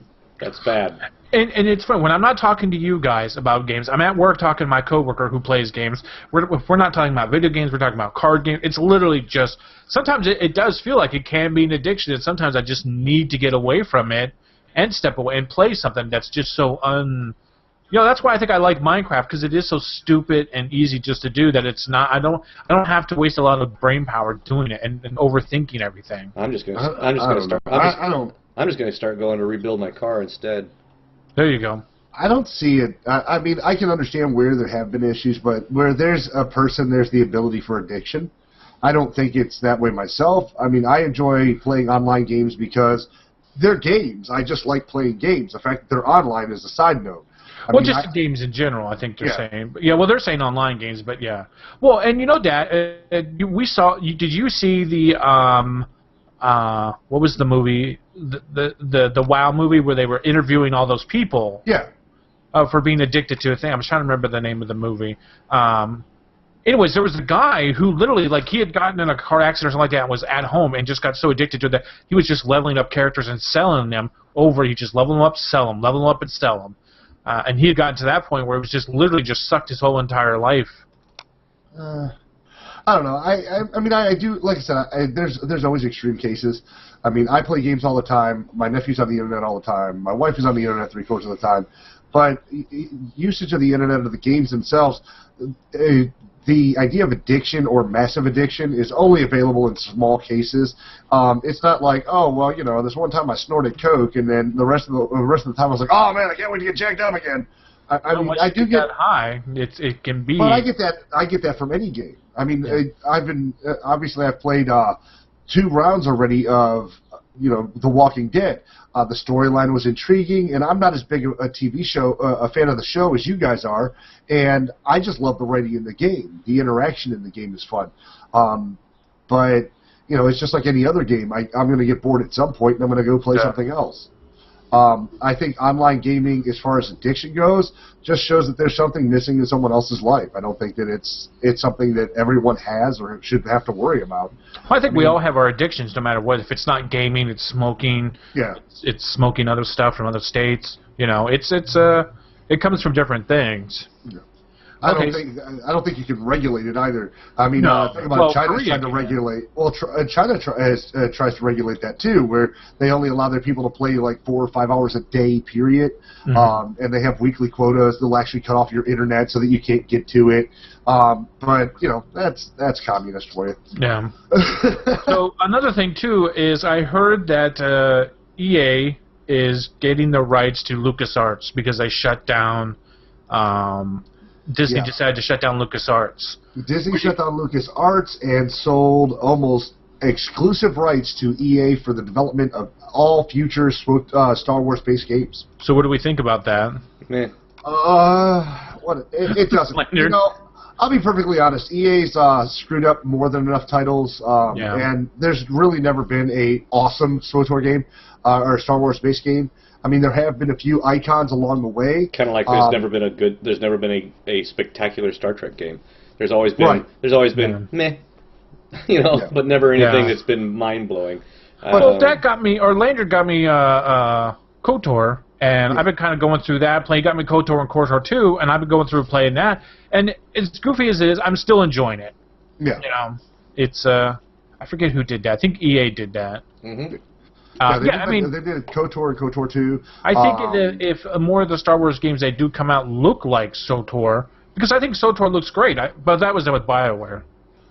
bad. And it's fun. When I'm not talking to you guys about games, I'm at work talking to my coworker who plays games. If we're not talking about video games, we're talking about card games. It's literally just, sometimes it does feel like it can be an addiction, and sometimes I just need to get away from it and step away and play something that's just so That's why I think I like Minecraft, because it is so stupid and easy just to do that it's not. I don't have to waste a lot of brain power doing it and overthinking everything. I'm just gonna start going to rebuild my car instead. There you go. I don't see it. I mean, I can understand where there have been issues, but where there's a person, there's the ability for addiction. I don't think it's that way myself. I mean, I enjoy playing online games because they're games. I just like playing games. The fact that they're online is a side note. Just games in general, I think they're saying. But well, they're saying online games, but yeah. Well, and Dad, we saw. Did you see the what was the movie? The WoW movie where they were interviewing all those people. Yeah. For being addicted to a thing. I'm trying to remember the name of the movie. Anyways, there was a guy who literally, like, he had gotten in a car accident or something like that and was at home and just got so addicted to it that he was just leveling up characters and selling them over. He just level them up, sell them, level them up, and sell them. And he had gotten to that point where it was just literally just sucked his whole entire life. I don't know. I mean, I do, like I said, there's always extreme cases. I mean, I play games all the time. My nephew's on the internet all the time. My wife is on the internet 3/4 of the time. But usage of the internet of the games themselves, the idea of addiction or massive addiction is only available in small cases. It's not like, oh, well, this one time I snorted coke, and then the rest of the time I was like, oh man, I can't wait to get jacked up again. I do get high. It can be. But I get that from any game. I mean, I've played 2 rounds already of The Walking Dead. The storyline was intriguing, and I'm not as big a TV show, a fan of the show as you guys are, and I just love the writing in the game. The interaction in the game is fun. But, it's just like any other game. I'm going to get bored at some point, and I'm going to go play something else. I think online gaming, as far as addiction goes, just shows that there's something missing in someone else's life. I don't think that it's something that everyone has or should have to worry about. Well, I think we all have our addictions, no matter what. If it's not gaming, it's smoking. Yeah. It's smoking other stuff from other states. It comes from different things. Yeah. I don't think you can regulate it either. I mean, think about China trying to regulate. Well, China tries to regulate that too, where they only allow their people to play like 4 or 5 hours a day, period. Mm-hmm. And they have weekly quotas. They'll actually cut off your internet so that you can't get to it. But that's communist for you. Yeah. So another thing too is I heard that EA is getting the rights to LucasArts because they shut down. Disney decided to shut down LucasArts. Disney shut down LucasArts and sold almost exclusive rights to EA for the development of all future Star Wars-based games. So what do we think about that? It doesn't. I'll be perfectly honest. EA's screwed up more than enough titles, and there's really never been a awesome SWTOR game or Star Wars-based game. I mean, there have been a few icons along the way. Kind of like there's never been a spectacular Star Trek game. There's always been meh, but never anything that's been mind blowing. Well, that got me, or Lander got me KOTOR, and I've been kind of going through that. Got me KOTOR and KOTOR 2, and I've been going through playing that. And as goofy as it is, I'm still enjoying it. Yeah. It's I forget who did that. I think EA did that. Mm-hmm. They did KOTOR and KOTOR 2. I think if more of the Star Wars games they do come out look like SWTOR, because I think SWTOR looks great, but that was done with BioWare.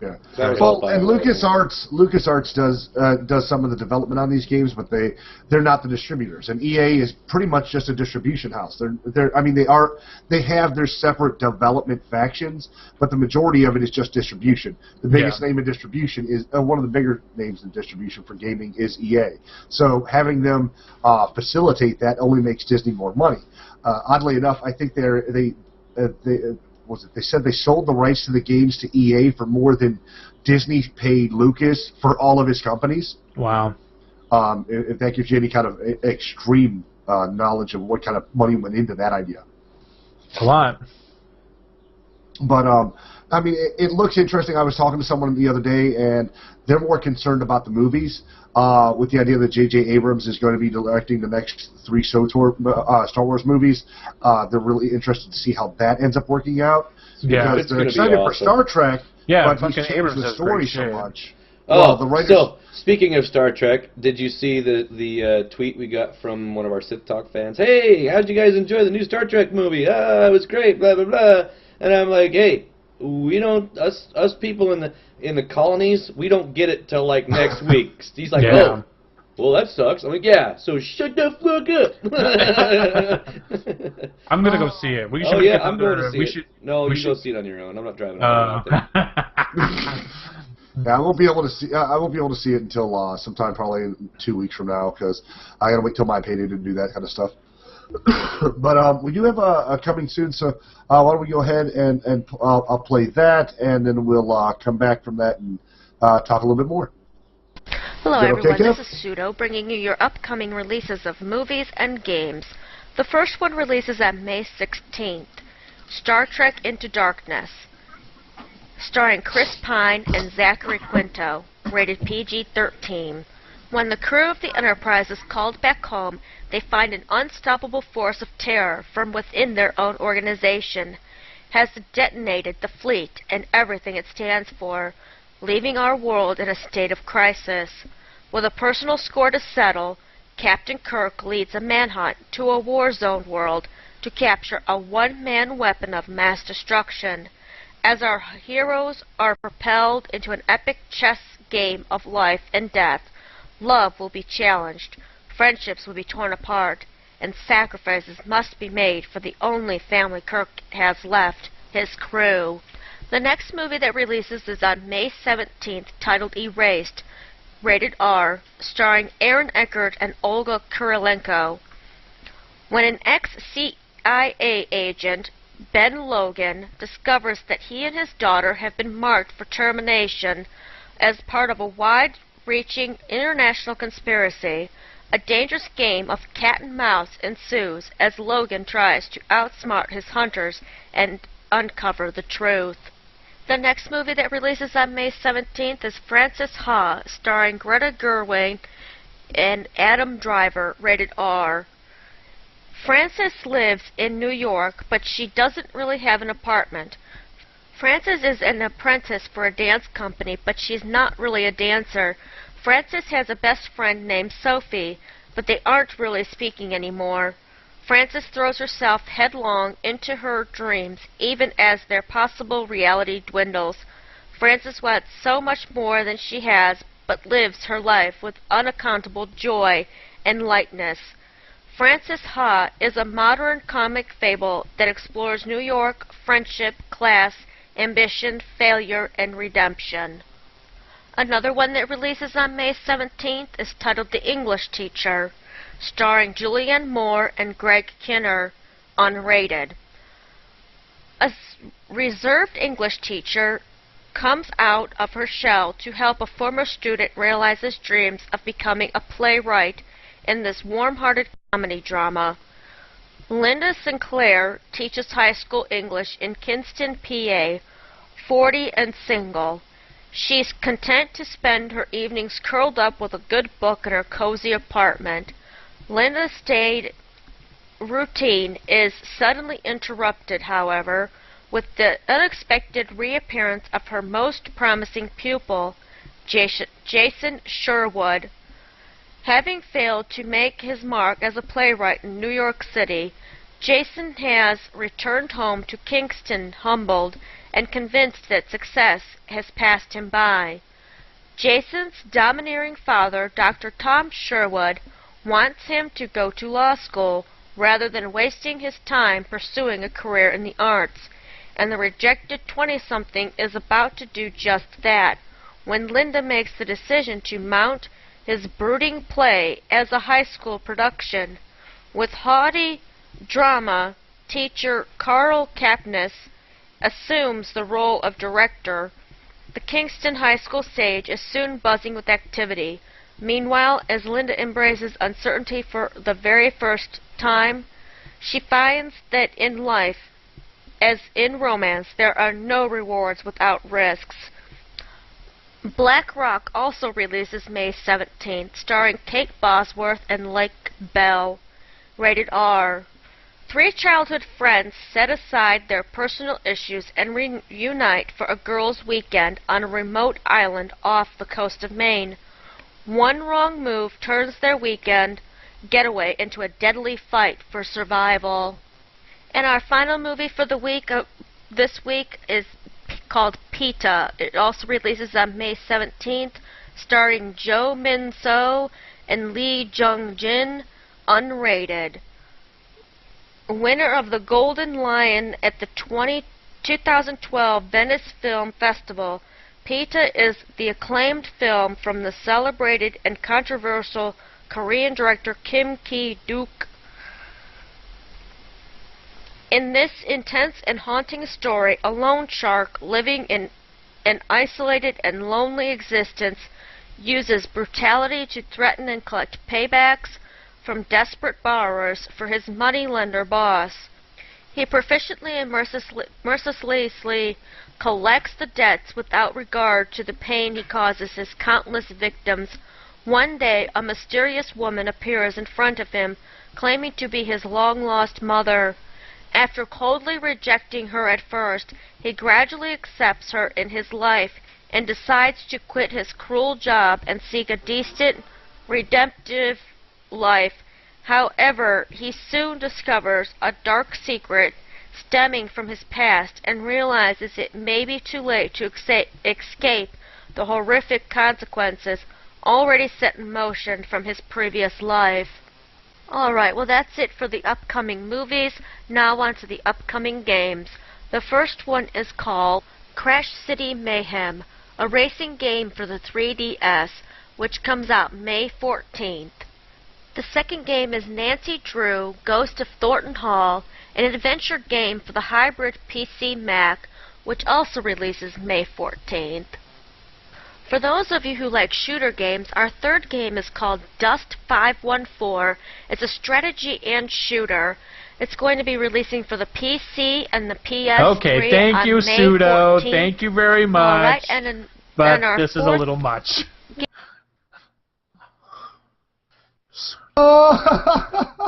Yeah. Well, and LucasArts does some of the development on these games, but they're not the distributors. And EA is pretty much just a distribution house. They have their separate development factions, but the majority of it is just distribution. The biggest name in distribution is one of the bigger names in distribution for gaming is EA. So having them facilitate that only makes Disney more money. Oddly enough, I think they said they sold the rights to the games to EA for more than Disney paid Lucas for all of his companies. Wow. If that gives you any kind of extreme knowledge of what kind of money went into that idea. A lot. But, I mean, it looks interesting. I was talking to someone the other day, and they're more concerned about the movies, with the idea that J.J. Abrams is going to be directing the next 3 SWTOR, Star Wars movies. They're really interested to see how that ends up working out. Yeah, because they're excited for Star Trek, but he's changed the story so much. well, the writers... So, speaking of Star Trek, did you see the tweet we got from one of our Sith Talk fans? Hey, how'd you guys enjoy the new Star Trek movie? Ah, it was great, blah, blah, blah. And I'm like, hey, we don't, us people in the colonies, we don't get it till like next week. He's like, oh, well, that sucks. I'm like, yeah, so shut the fuck up. I'm going to go see it. We should I'm going to see it. No, you go see it on your own. I'm not driving out there. Yeah, I won't be able to see. I won't be able to see it until sometime probably in 2 weeks from now because I gotta wait till my payday to do that kind of stuff. But we do have a coming soon, so why don't we go ahead and I'll play that, and then we'll come back from that and talk a little bit more. Hello everyone, okay, this is Pseudo, bringing you your upcoming releases of movies and games. The first one releases on May 16th, Star Trek Into Darkness, starring Chris Pine and Zachary Quinto, rated PG-13. When the crew of the Enterprise is called back home, they find an unstoppable force of terror from within their own organization has detonated the fleet and everything it stands for, leaving our world in a state of crisis. With a personal score to settle, Captain Kirk leads a manhunt to a war-zone world to capture a one-man weapon of mass destruction. As our heroes are propelled into an epic chess game of life and death, love will be challenged, friendships will be torn apart, and sacrifices must be made for the only family Kirk has left, his crew. The next movie that releases is on May 17th, titled Erased, rated R, starring Aaron Eckhart and Olga Kurilenko. When an ex-CIA agent, Ben Logan, discovers that he and his daughter have been marked for termination as part of a wide-reaching international conspiracy, a dangerous game of cat and mouse ensues as Logan tries to outsmart his hunters and uncover the truth. The next movie that releases on May 17th is Frances Ha, starring Greta Gerwig and Adam Driver, rated R. Frances lives in New York, but she doesn't really have an apartment. Frances is an apprentice for a dance company, but she's not really a dancer. Frances has a best friend named Sophie, but they aren't really speaking anymore. Frances throws herself headlong into her dreams, even as their possible reality dwindles. Frances wants so much more than she has, but lives her life with unaccountable joy and lightness. Frances Ha is a modern comic fable that explores New York, friendship, class, ambition, failure, and redemption. Another one that releases on May 17th is titled The English Teacher, starring Julianne Moore and Greg Kinnear, unrated. A reserved English teacher comes out of her shell to help a former student realize his dreams of becoming a playwright in this warm-hearted comedy drama. Linda Sinclair teaches high school English in Kinston, PA, 40 and single. She's content to spend her evenings curled up with a good book in her cozy apartment. Linda's staid routine is suddenly interrupted, however, with the unexpected reappearance of her most promising pupil, Jason Sherwood. Having failed to make his mark as a playwright in New York City, Jason has returned home to Kingston humbled and convinced that success has passed him by. Jason's domineering father, Dr. Tom Sherwood, wants him to go to law school rather than wasting his time pursuing a career in the arts, and the rejected 20-something is about to do just that when Linda makes the decision to mount his brooding play as a high school production. With haughty drama teacher Carl Kapnis assumes the role of director, the Kingston High School stage is soon buzzing with activity. Meanwhile, as Linda embraces uncertainty for the very first time, she finds that in life, as in romance, there are no rewards without risks. Black Rock also releases May 17th, starring Kate Bosworth and Lake Bell, rated R. Three childhood friends set aside their personal issues and reunite for a girls' weekend on a remote island off the coast of Maine. One wrong move turns their weekend getaway into a deadly fight for survival. And our final movie for the week this week is called PETA. It also releases on May 17th, starring Jo Min-so and Lee Jung-jin, unrated. Winner of the Golden Lion at the 2012 Venice Film Festival, PETA is the acclaimed film from the celebrated and controversial Korean director Kim Ki-duk. In this intense and haunting story, a loan shark living in an isolated and lonely existence uses brutality to threaten and collect paybacks from desperate borrowers for his moneylender boss. He proficiently and mercilessly collects the debts without regard to the pain he causes his countless victims. One day, a mysterious woman appears in front of him, claiming to be his long-lost mother. After coldly rejecting her at first, he gradually accepts her in his life and decides to quit his cruel job and seek a decent, redemptive life. However, he soon discovers a dark secret stemming from his past and realizes it may be too late to escape the horrific consequences already set in motion from his previous life. Alright, well that's it for the upcoming movies. Now on to the upcoming games. The first one is called Crash City Mayhem, a racing game for the 3DS, which comes out May 14th. The second game is Nancy Drew, Ghost of Thornton Hall, an adventure game for the hybrid PC Mac, which also releases May 14th. For those of you who like shooter games, our third game is called Dust 514. It's a strategy and shooter. It's going to be releasing for the PC and the PS3 Okay, thank you, on May Pseudo. 14th. Thank you very much. All right, but our this is a little much. I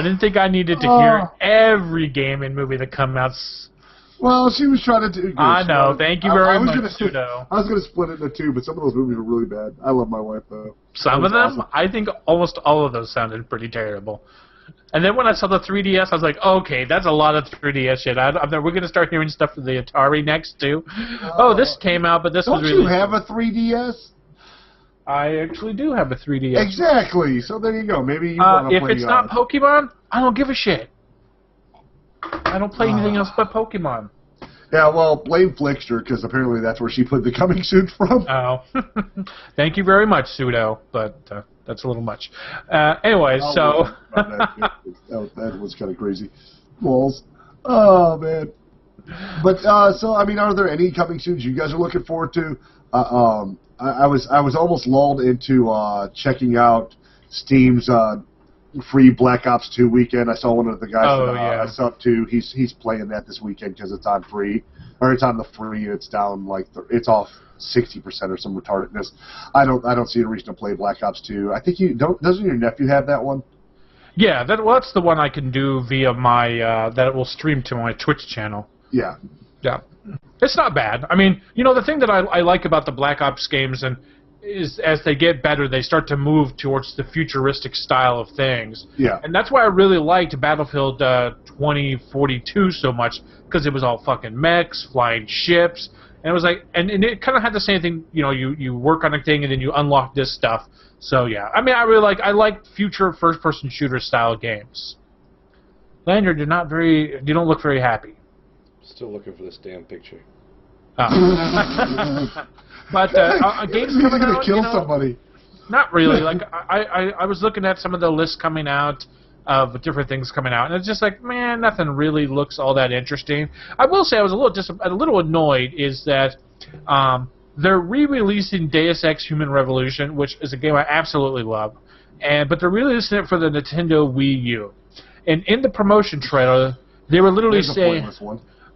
didn't think I needed to hear every game and movie that comes out. Well, she was trying to do good. I know. Thank you very much, Pseudo. I was going to split it into two, but some of those movies were really bad. I love my wife, though. Some of them? Awesome. I think almost all of those sounded pretty terrible. And then when I saw the 3DS, I was like, okay, that's a lot of 3DS shit. We're going to start hearing stuff for the Atari next, too. This came out, but this was really... Don't you have a 3DS? I actually do have a 3DS. Exactly. So there you go. Maybe you want to play... If it's not Pokemon, I don't give a shit. I don't play anything else but Pokemon. Yeah, well, blame Flickster, because apparently that's where she put the coming soon from. Oh. Thank you very much, Pseudo, but that's a little much. Anyway, so... that was kind of crazy. Balls. Oh, man. But, so, I mean, are there any coming soons you guys are looking forward to? I was almost lulled into checking out Steam's free Black Ops 2 weekend. I saw one of the guys I subbed to. He's playing that this weekend because it's on free, or it's on the free. It's down like it's off 60% or some retardedness. I don't see a reason to play Black Ops 2. I think doesn't your nephew have that one? Yeah, that's the one I can do via my that will stream to my Twitch channel. Yeah. Yeah. It's not bad. I mean, you know, the thing that I like about the Black Ops games is as they get better, they start to move towards the futuristic style of things. Yeah. And that's why I really liked Battlefield 2042 so much, because it was all fucking mechs, flying ships, and it was like, and it kind of had the same thing. You know, you work on a thing and then you unlock this stuff. So yeah, I mean, I like future first-person shooter style games. Lanyard, you don't look very happy. Still looking for this damn picture. Oh. But games coming out, kill somebody. Not really. Like I was looking at some of the lists coming out of different things coming out, and it's just like, man, nothing really looks all that interesting. I will say I was a little annoyed is that they're re-releasing Deus Ex: Human Revolution, which is a game I absolutely love, but they're re-releasing it for the Nintendo Wii U. And in the promotion trailer, they were literally saying,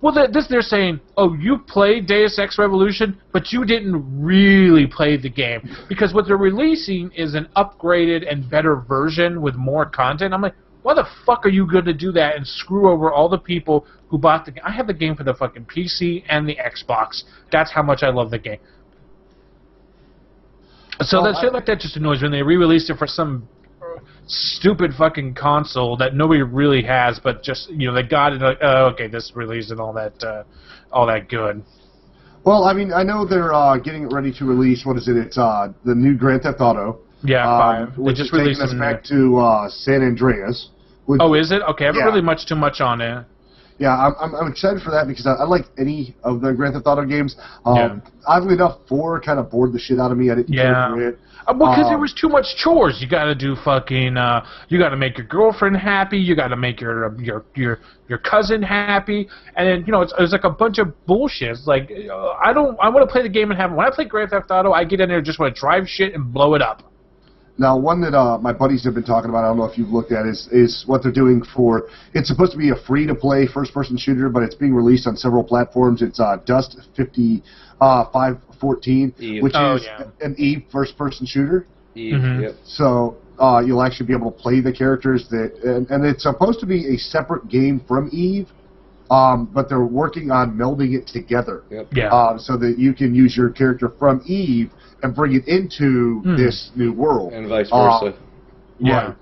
Well, they're saying, oh, you played Deus Ex Revolution, but you didn't really play the game. Because what they're releasing is an upgraded and better version with more content. I'm like, why the fuck are you going to do that and screw over all the people who bought the game? I have the game for the fucking PC and the Xbox. That's how much I love the game. So that shit like that just annoys me when they re-released it for some stupid fucking console that nobody really has, but just, you know, they got it like, oh, okay, this release and all that good. Well, I mean, I know they're getting it ready to release. What is it? It's the new Grand Theft Auto. Yeah, 5. Which just is taking us back to San Andreas. Which, oh, is it? Okay, I haven't really too much on it. Yeah, I'm excited for that because I like any of the Grand Theft Auto games. Oddly enough, 4 kind of bored the shit out of me. I didn't care for it. Well, because there was too much chores. You got to do fucking. You got to make your girlfriend happy. You got to make your cousin happy, and then it's like a bunch of bullshit. It's like I want to play the game and have. When I play Grand Theft Auto, I get in there and just want to drive shit and blow it up. Now, one that my buddies have been talking about, I don't know if you've looked at, is what they're doing for. It's supposed to be a free-to-play first-person shooter, but it's being released on several platforms. It's Dust 514, which is an Eve first-person shooter. Yep. So you'll actually be able to play the characters and it's supposed to be a separate game from Eve. But they're working on melding it together. Yep. So that you can use your character from Eve and bring it into this new world. And vice versa. Right.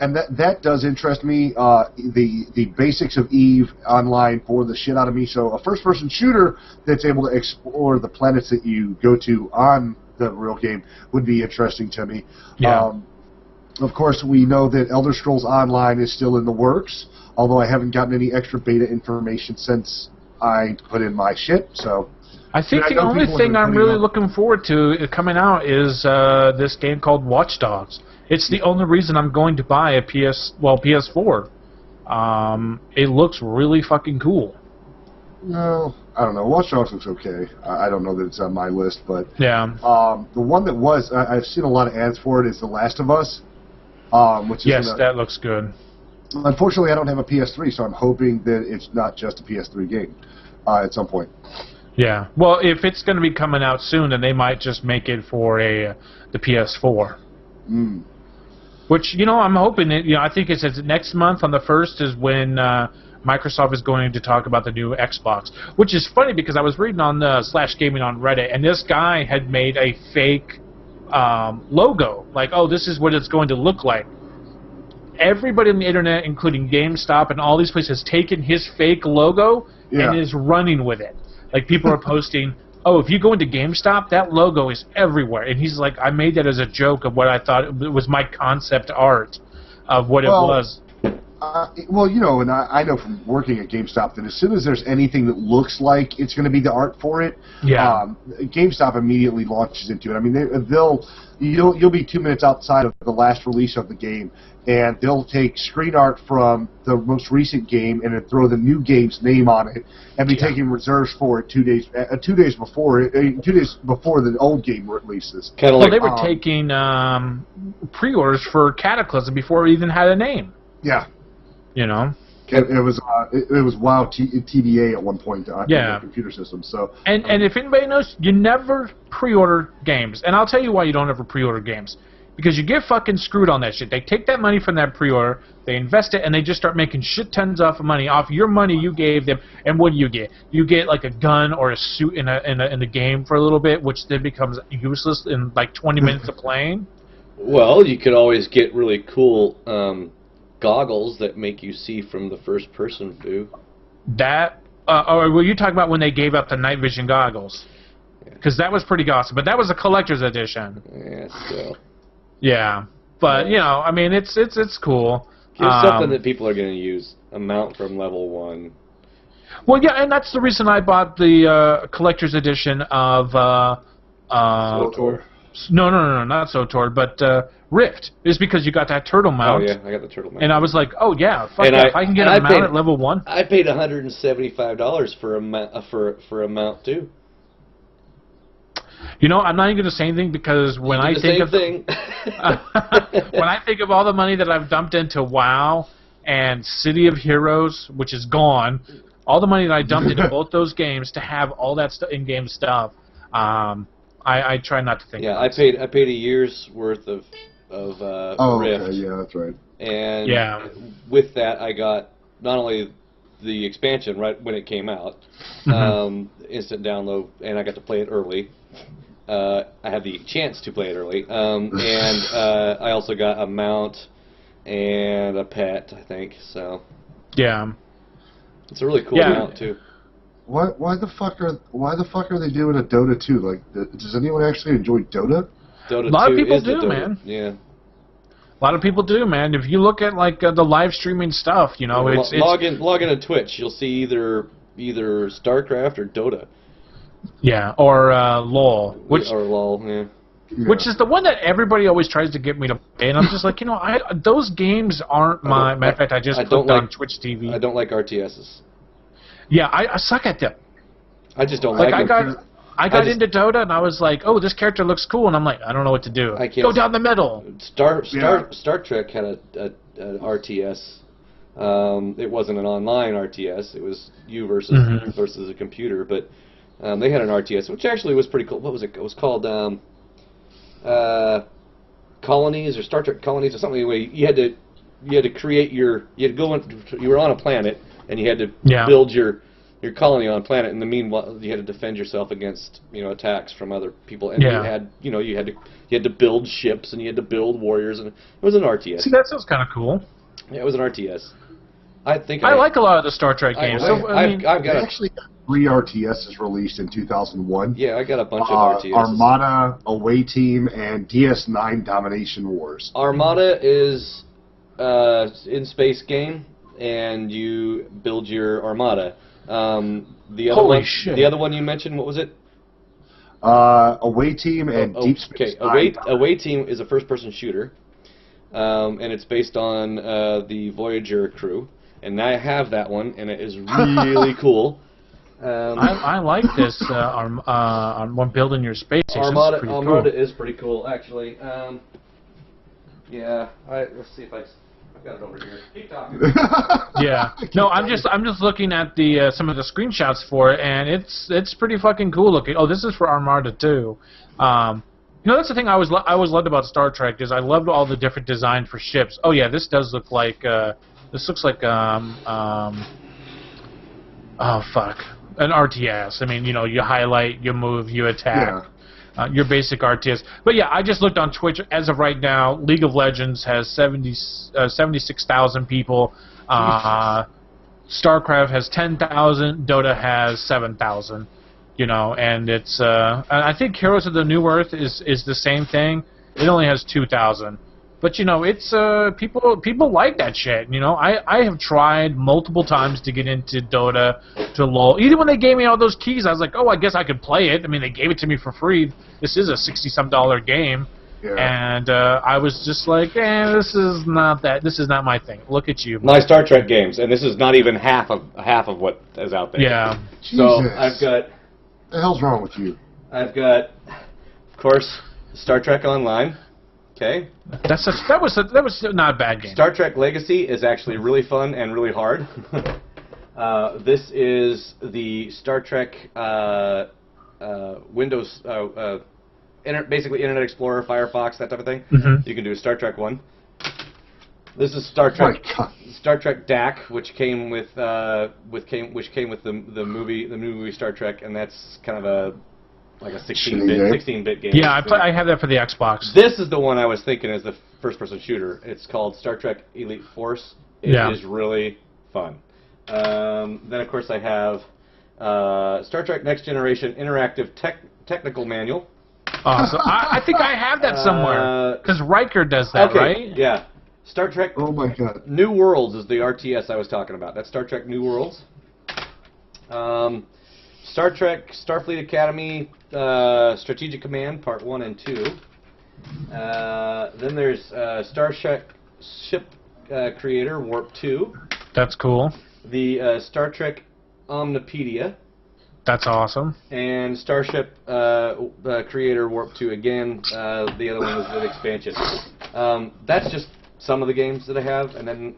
And that does interest me. The basics of Eve online for the shit out of me. So a first-person shooter that's able to explore the planets that you go to on the real game would be interesting to me. Yeah. Of course, we know that Elder Scrolls Online is still in the works, although I haven't gotten any extra beta information since I put in my shit. So I think the only thing I'm really looking forward to coming out is this game called Watch Dogs. It's the only reason I'm going to buy a PS4. It looks really fucking cool. No, I don't know. Watch Dogs looks okay. I don't know that it's on my list, but yeah. The one that was I've seen a lot of ads for it is The Last of Us, which is that looks good. Unfortunately, I don't have a PS3, so I'm hoping that it's not just a PS3 game at some point. Yeah. Well, if it's going to be coming out soon, then they might just make it for the PS4. Which, I'm hoping it. I think it says next month on the 1st is when Microsoft is going to talk about the new Xbox. Which is funny because I was reading on Slash Gaming on Reddit, and this guy had made a fake logo. Like, oh, this is what it's going to look like. Everybody on the internet, including GameStop and all these places, has taken his fake logo and is running with it. Like, people are posting, oh, if you go into GameStop, that logo is everywhere. And he's like, I made that as a joke of what I thought it was my concept art of what it was. Well, and I know from working at GameStop that as soon as there's anything that looks like it's going to be the art for it, GameStop immediately launches into it. I mean, you'll be 2 minutes outside of the last release of the game, and they'll take screen art from the most recent game and then throw the new game's name on it, and be taking reserves for it 2 days before the old game releases. Kind of like they were taking pre-orders for Cataclysm before it even had a name. Yeah. It was WoW TBA at one point on the computer system. So and if anybody knows, you never pre-order games, and I'll tell you why you don't ever pre-order games. Because you get fucking screwed on that shit. They take that money from that pre-order, they invest it, and they just start making shit tons of money off your money you gave them. And what do you get? You get like a gun or a suit in the game for a little bit, which then becomes useless in like 20 minutes of playing. Well, you could always get really cool goggles that make you see from the first person view. That, or were you talking about when they gave up the night vision goggles? Because that was pretty awesome. But that was a collector's edition. Yeah, still. Yeah, but I mean, it's cool. It's something that people are going to use. A mount from level 1. Well, yeah, and that's the reason I bought the collector's edition of SWTOR. No, not SWTOR, but Rift. Is because you got that turtle mount. Oh yeah, I got the turtle mount. And I was like, oh yeah, fuck yeah, if I can get a mount at level 1. I paid $175 for a mount too. I'm not even going to say anything because when I think of when I think of all the money that I've dumped into WoW and City of Heroes, which is gone, all the money that I dumped into both those games to have all that in-game stuff. I try not to think. Yeah, about I paid a year's worth of Rift. Okay, yeah, that's right. And with that, I got not only the expansion right when it came out, instant download, and I got to play it early. I had the chance to play it early, and I also got a mount and a pet, I think. So yeah, it's a really cool mount too. Why the fuck are they doing a Dota 2? Like, does anyone actually enjoy Dota? Dota a lot 2 of people is the do, Dota. man. Yeah. A lot of people do, man. If you look at like the live streaming stuff, you know, it's log in to Twitch. You'll see either StarCraft or Dota. Yeah, or LOL, which which is the one that everybody always tries to get me to play, and I'm just like, those games aren't my. Matter of fact, I just clicked on Twitch TV. I don't like RTSs. Yeah, I suck at them. I just don't like them. I got into Dota and I was like, oh, this character looks cool, and I'm like, I don't know what to do. Go down the middle. Star Trek had an RTS. It wasn't an online RTS. It was you versus a computer, but they had an RTS, which actually was pretty cool. What was it? It was called Colonies or Star Trek Colonies or something. Anyway, you had to create you had to go in, you were on a planet and you had to build your colony on a planet. In the meanwhile, you had to defend yourself against attacks from other people, and you had to build ships and you had to build warriors, and it was an RTS. See, that sounds kind of cool. Yeah, it was an RTS. I like a lot of the Star Trek games. I've got actually got 3 RTSs released in 2001. Yeah, I got a bunch of RTSs. Armada, Away Team, and DS9 Domination Wars. Armada is in-space game, and you build your armada. The other one you mentioned, what was it? Away Team and Deep Space Nine. Away Team is a first-person shooter, and it's based on the Voyager crew. And I have that one, and it is really cool. I like this on building your space station. Armada is pretty cool, actually. Let's see if I've got it over here. Keep talking. Yeah. No, I'm just looking at the some of the screenshots for it, and it's pretty fucking cool looking. Oh, this is for Armada too. That's the thing I always loved about Star Trek is I loved all the different design for ships. Oh yeah, this does look like this looks like oh fuck, an RTS. I mean, you highlight, you move, you attack. Yeah. Your basic RTS. But yeah, I just looked on Twitch. As of right now, League of Legends has 76,000 people. StarCraft has 10,000. Dota has 7,000. And it's. I think Heroes of the New Earth is the same thing. It only has 2,000. But it's people like that shit. I have tried multiple times to get into Dota, to LoL. Even when they gave me all those keys, I was like, oh, I guess I could play it. I mean, they gave it to me for free. This is a $60-some game, and I was just like, this is not my thing. Look at you. My Star Trek games, and this is not even half of what is out there. Yeah. So I've got. What the hell's wrong with you? I've got, of course, Star Trek Online. Okay. That was not a bad game. Star Trek Legacy is actually really fun and really hard. This is the Star Trek Windows, basically Internet Explorer, Firefox, that type of thing. You can do Star Trek 1. This is Star Trek DAC, which came with the movie Star Trek, and that's kind of like a 16-bit game. Yeah, I have that for the Xbox. This is the one I was thinking is the first-person shooter. It's called Star Trek Elite Force. It is really fun. Then, of course, I have Star Trek Next Generation Interactive Technical Manual. So I think I have that somewhere, because Riker does that, right? Yeah. Star Trek New Worlds is the RTS I was talking about. That's Star Trek New Worlds. Star Trek Starfleet Academy Strategic Command Part 1 and 2. Then there's Starship Creator Warp 2. That's cool. The Star Trek Omnipedia. That's awesome. And Starship Creator Warp 2 again. The other one was the expansion. That's just some of the games that I have, and then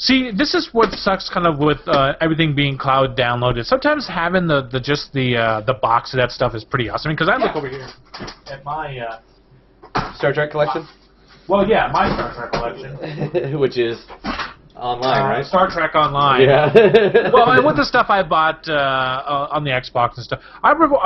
See, this is what sucks kind of with everything being cloud downloaded. Sometimes having the box of that stuff is pretty awesome. Because I look over here at my Star Trek collection? well, yeah, my Star Trek collection. Which is online, right? Star Trek Online. Yeah. Well, and with the stuff I bought on the Xbox and stuff, I remember,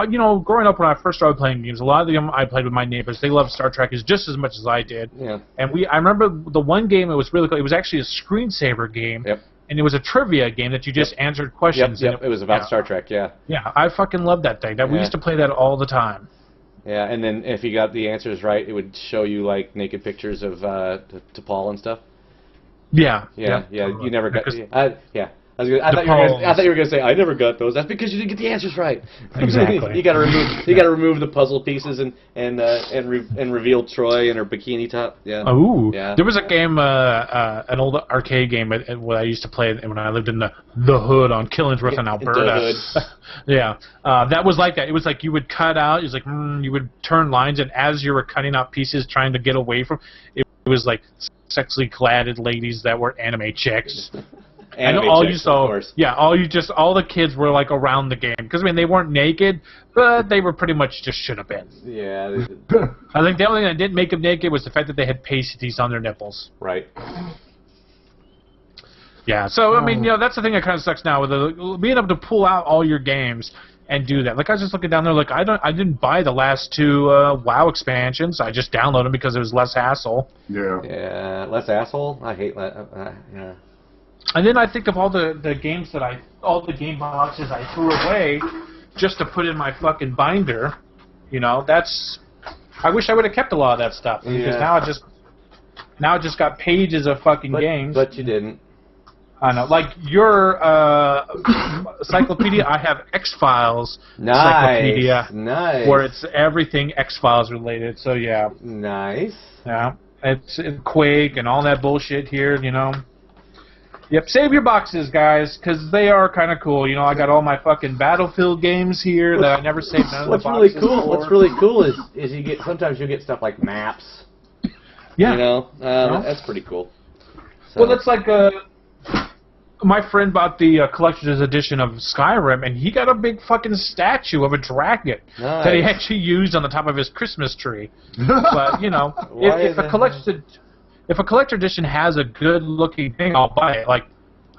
growing up when I first started playing games, a lot of them I played with my neighbors. They loved Star Trek just as much as I did. Yeah. And I remember the one game that was really cool. It was actually a screensaver game. Yep. And it was a trivia game that you just answered questions. Yep. It was about Star Trek. Yeah. Yeah, I fucking loved that thing. We used to play that all the time. Yeah, and then if you got the answers right, it would show you like naked pictures of T'Pol and stuff. Yeah. Yeah. You never got. Yeah. I thought you were gonna say I never got those. That's because you didn't get the answers right. Exactly. You got to remove the puzzle pieces and reveal Troy in her bikini top. Yeah. Ooh. Yeah. There was a game, an old arcade game what I used to play when I lived in the hood on Killingsworth in Alberta. Yeah. That was like that. It was like you would cut out. It was like you would turn lines, and as you were cutting out pieces, trying to get away from it was like sexually clad ladies that were anime chicks. And all you saw, all the kids were like around the game because they weren't naked, but they were pretty much just should have been. Yeah. I think the only thing that didn't make them naked was the fact that they had pasties on their nipples. Right. Yeah. So that's the thing that kind of sucks now with being able to pull out all your games and do that. Like I was just looking down there, like I didn't buy the last 2 WoW expansions. I just downloaded them because it was less hassle. Yeah. Yeah. Less asshole. I hate that. Yeah. And then I think of all the games all the game boxes I threw away just to put in my fucking binder. I wish I would have kept a lot of that stuff because now it just got pages of fucking games. But you didn't. I know, like your encyclopedia. I have X-Files encyclopedia, where it's everything X-Files related. So yeah, nice. Yeah, it's Quake and all that bullshit here. Yep, save your boxes, guys, because they are kind of cool. I got all my fucking Battlefield games here that I never saved none of the boxes for. What's really cool is sometimes you get stuff like maps. Yeah. That's pretty cool. So. Well, that's like my friend bought the collector's edition of Skyrim, and he got a big fucking statue of a dragon that he actually used on the top of his Christmas tree. But if a collector edition has a good-looking thing, I'll buy it. Like,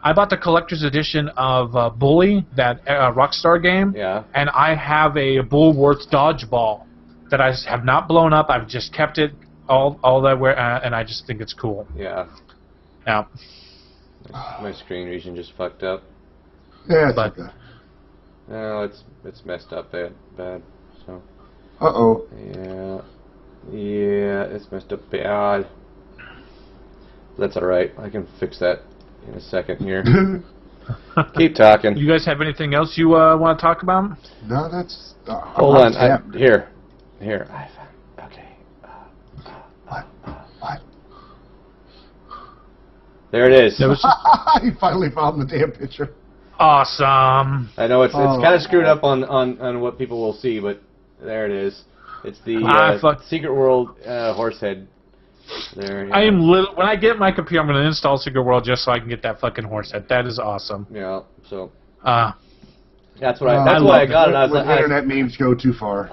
I bought the collector's edition of Bully, that Rockstar game, and I have a Bullworth dodgeball that I have not blown up. I've just kept it all that way, and I just think it's cool. Yeah. Yeah. My screen region just fucked up. Yeah, it's okay. No, it's messed up bad. So. Uh-oh. Yeah, it's messed up bad. That's alright. I can fix that in a second here. Keep talking. You guys have anything else you want to talk about? No, that's... Hold on. Here. Okay. What? There it is. He finally found the damn picture. Awesome. I know it's kind of screwed up on what people will see, but there it is. It's the Secret World Horsehead. There. Yeah. I am when I get my computer, I'm going to install Secret World just so I can get that fucking Horsehead. That is awesome. Yeah. So. That's why I got it. I was when internet memes go too far.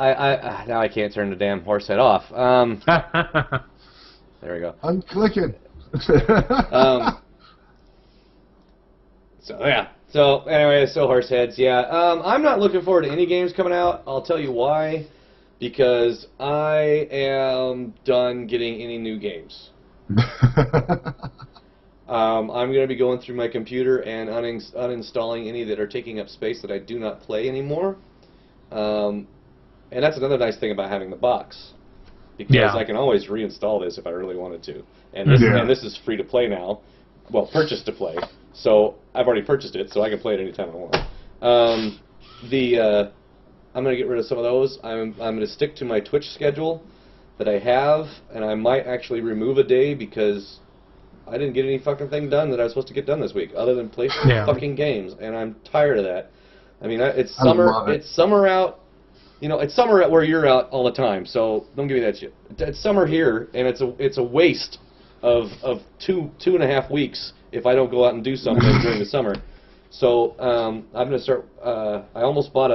Now I can't turn the damn Horsehead off. There we go. I'm clicking. So yeah. So anyway, Horseheads. Yeah. I'm not looking forward to any games coming out. I'll tell you why. Because I am done getting any new games. I'm going to be going through my computer and uninstalling any that are taking up space that I do not play anymore. And that's another nice thing about having the box. Because I can always reinstall this if I really wanted to. And this is free to play now. Well, purchase to play. So I've already purchased it, so I can play it anytime I want. I'm going to get rid of some of those. I'm going to stick to my Twitch schedule that I have, and I might actually remove a day because I didn't get any fucking thing done that I was supposed to get done this week, other than play some fucking games, and I'm tired of that. I mean, it's summer. It's summer out. It's summer out where you're out all the time. So don't give me that shit. It's summer here, and it's a waste of 2.5 weeks if I don't go out and do something during the summer. So I'm going to start. I almost bought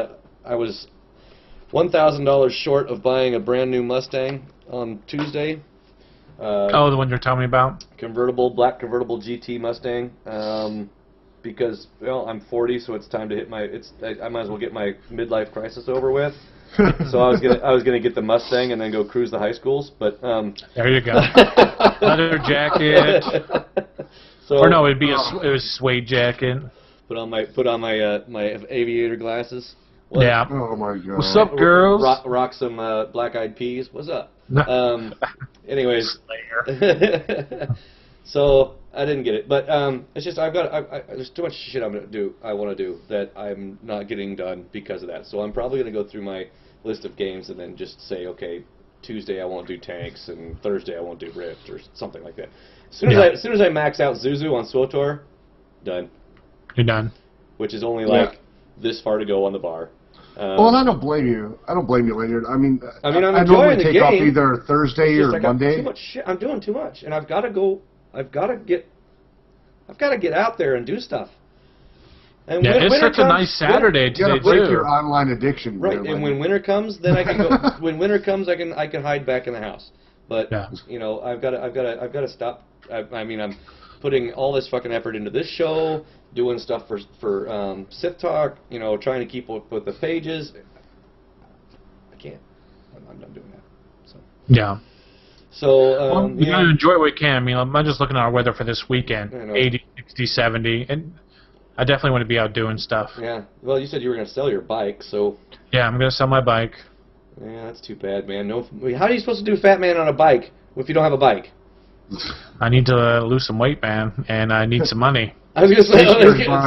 I was $1,000 short of buying a brand new Mustang on Tuesday. Oh, the one you're telling me about? Black convertible GT Mustang. Because, well, I'm 40, so it's time to hit I might as well get my midlife crisis over with. So I was gonna get the Mustang and then go cruise the high schools, but there you go. Leather jacket. So, or no, it was suede jacket. Put on my my aviator glasses. Yeah. Oh my God. What's up, girls? Rock some Black Eyed Peas. What's up? Anyways. So I didn't get it, but it's just there's too much shit I want to do that I'm not getting done because of that. So I'm probably gonna go through my list of games and then just say, okay, Tuesday I won't do tanks and Thursday I won't do Rift or something like that. As soon as I max out Zuzu on SWTOR, done. You're done. Which is only like this far to go on the bar. Well, and I don't blame you. I don't blame you, Leonard. I mean, I'm I enjoying normally the take game. off either Thursday or Monday. Too much shit. I'm doing too much, and I've got to get out there and do stuff. And yeah, it's such a nice Saturday today, you gotta break your online addiction. Right, and when winter comes, then I can go. When winter comes, I can hide back in the house. But you know, I've got to stop. I mean, I'm putting all this fucking effort into this show, doing stuff for Sith Talk. You know, trying to keep up with the pages. I can't. I'm not doing that. So. Yeah. So we gotta enjoy what we can. I mean, I'm just looking at our weather for this weekend: 80, 60, 70, and I definitely want to be out doing stuff. Yeah. Well, you said you were going to sell your bike, so. Yeah, I'm going to sell my bike. Yeah, that's too bad, man. No. How are you supposed to do Fat Man on a bike if you don't have a bike? I need to lose some weight, man, and I need some money. I was going to say, so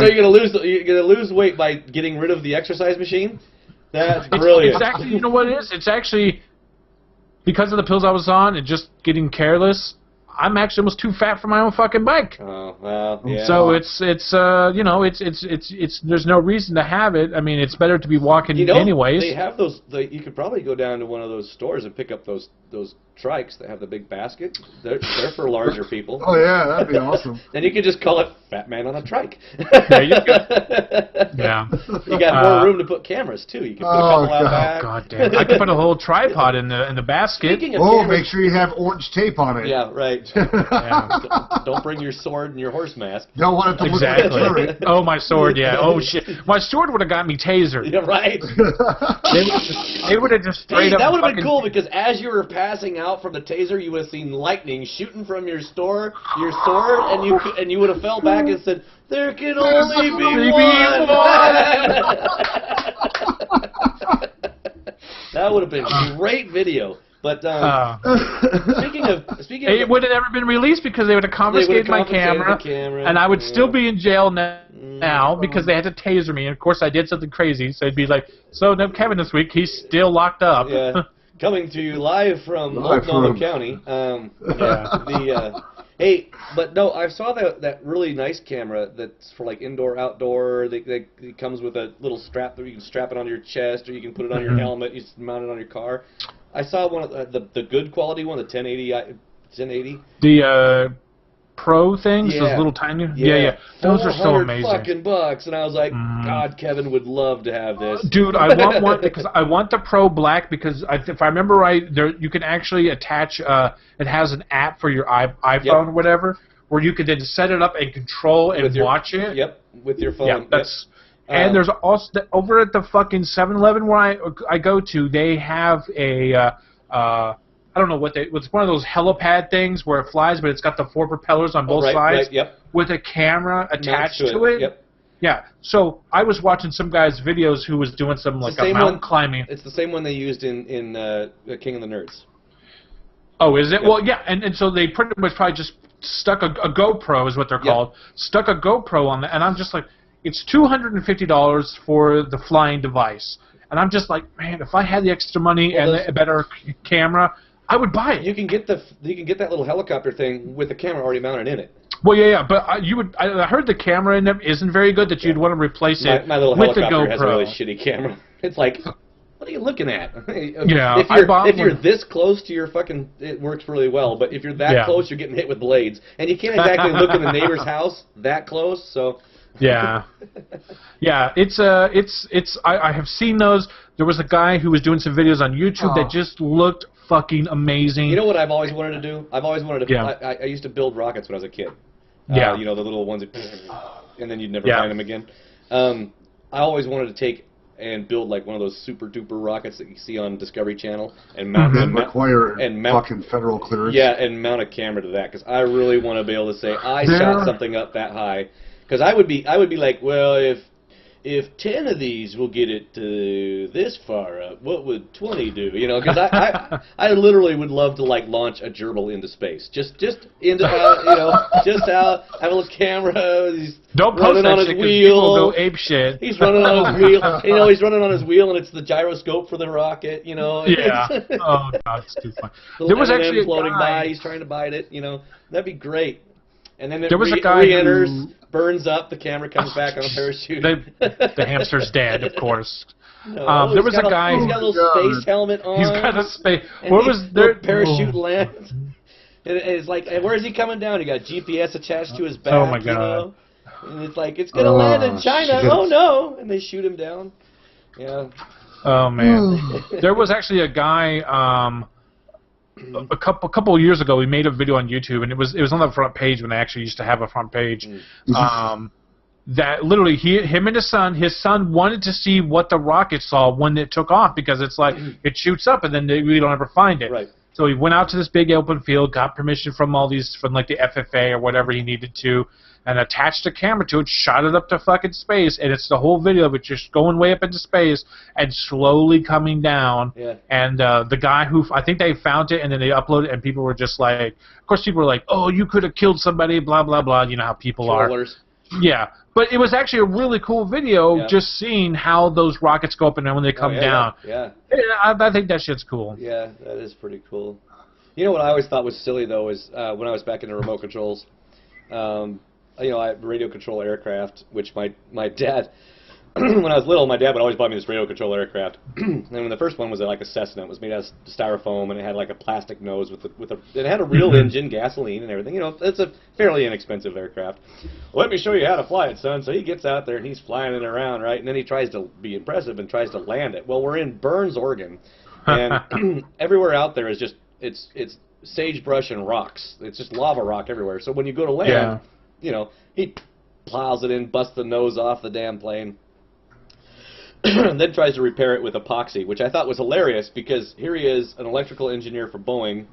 you're gonna lose weight by getting rid of the exercise machine? That's brilliant. It's actually, you know what it is? It's actually because of the pills I was on and just getting careless. I'm actually almost too fat for my own fucking bike. Oh, well, yeah. So it's you know, it's there's no reason to have it. I mean, it's better to be walking anyways. They have those. You could probably go down to one of those stores and pick up those trikes that have the big basket. They're for larger people. Oh yeah, that'd be awesome. And you could just call it Fat Man on a Trike. There you go. Yeah. You got more room to put cameras too. You can put a couple out back. God damn! I could put a whole tripod in the basket. Make sure you have orange tape on it. Yeah, right. Yeah. Don't bring your sword and your horse mask. Don't want it to look like a turret. Oh, my sword, yeah. Oh, shit. My sword would have got me tasered. Yeah, right. They would have just straight up. That would have been cool because as you were passing out from the taser, you would have seen lightning shooting from your sword, and you would have fell back and said, "There can only be one." That would have been great video. But speaking of, it would have never been released because they would have confiscated my camera, and I would still be in jail now because they had to taser me. And of course, I did something crazy, so it'd be like, so no Kevin this week, he's still locked up. Yeah, coming to you live from Multnomah County. Hey, but no, I saw that really nice camera that's for like indoor, outdoor. It comes with a little strap that you can strap it on your chest, or you can put it on your helmet. You mount it on your car. I saw one of the good quality one, the 1080. The Pro things, those little tiny. Yeah. Those are so amazing. Fucking bucks, and I was like, God, Kevin would love to have this. Dude, I want one because I want the Pro Black because if I remember right, you can actually attach. It has an app for your iPhone or whatever, where you can then set it up and control and watch it. Yep, with your phone. Yeah, that's. And there's also over at the fucking 7-Eleven where I go to, they have a I don't know it's one of those helipad things where it flies, but it's got the 4 propellers on both sides with a camera attached to it. Yep. Yeah. So I was watching some guy's videos who was doing some like a mountain climbing. It's the same one they used in King of the Nerds. Oh, is it? Yep. Well, yeah, and so they pretty much probably just stuck a GoPro is what they're called. Stuck a GoPro on that, and I'm just like, it's $250 for the flying device. And I'm just like, man, if I had the extra money and a better camera, I would buy it. You can get that little helicopter thing with the camera already mounted in it. Well, yeah, but I heard the camera in them isn't very good. That you'd want to replace it my little with the helicopter GoPro. has a really shitty camera. It's like What are you looking at? Yeah, if you're this close to your fucking, it works really well. But if you're that close, you're getting hit with blades, and you can't exactly look in the neighbor's house that close. So yeah, yeah. I have seen those. There was a guy who was doing some videos on YouTube that just looked fucking amazing. You know what I've always wanted to do? I've always wanted to. I used to build rockets when I was a kid. Yeah. You know, the little ones that, and then you'd never find them again. I always wanted to take and build like one of those super duper rockets that you see on Discovery Channel and mount fucking federal clearance. Yeah, and mount a camera to that because I really want to be able to say I shot something up that high. Because I would be like, well, if 10 of these will get it to this far up, what would 20 do? You know, because I literally would love to like launch a gerbil into space, just into just out, have a little camera. He's running on his wheel. Go ape shit. He's running on his wheel. You know, he's running on his wheel, and it's the gyroscope for the rocket. You know. Yeah. Oh God, it's too fun. There was actually floating by. He's trying to bite it. You know, that'd be great. And then it there was a guy re-enters, burns up, the camera comes back on a parachute. The hamster's dead, of course. No, there was a guy. He's got a little space helmet on. He's got a space. What was there? Parachute lands. It's like, where is he coming down? He got GPS attached to his back. Oh my God. You know? And it's like, it's gonna land in China. Shit. Oh no! And they shoot him down. Yeah. Oh man. There was actually a guy. A couple of years ago, we made a video on YouTube, and it was on the front page when I actually used to have a front page. That literally him and his son wanted to see what the rocket saw when it took off because it's like it shoots up and then we don't ever find it. Right. So he went out to this big open field, got permission from like the FFA or whatever he needed to, and attached a camera to it, shot it up to fucking space, and it's the whole video of it just going way up into space and slowly coming down. Yeah. And the guy who, I think they found it and then they uploaded it, and people were just like, of course people were like, oh, you could have killed somebody, blah, blah, blah. You know how people are. Yeah. But it was actually a really cool video just seeing how those rockets go up and then when they come down. Yeah. I think that shit's cool. Yeah, that is pretty cool. You know what I always thought was silly, though, is when I was back in the remote controls, you know, I radio control aircraft, which my dad, when I was little, my dad would always buy me this radio control aircraft. And when the first one was like a Cessna, it was made out of styrofoam, and it had like a plastic nose it had a real engine, gasoline, and everything. You know, it's a fairly inexpensive aircraft. Well, let me show you how to fly it, son. So he gets out there and he's flying it around, right? And then he tries to be impressive and tries to land it. Well, we're in Burns, Oregon, and everywhere out there is just it's sagebrush and rocks. It's just lava rock everywhere. So when you go to land, you know, he plows it in, busts the nose off the damn plane. And then tries to repair it with epoxy, which I thought was hilarious because here he is, an electrical engineer for Boeing,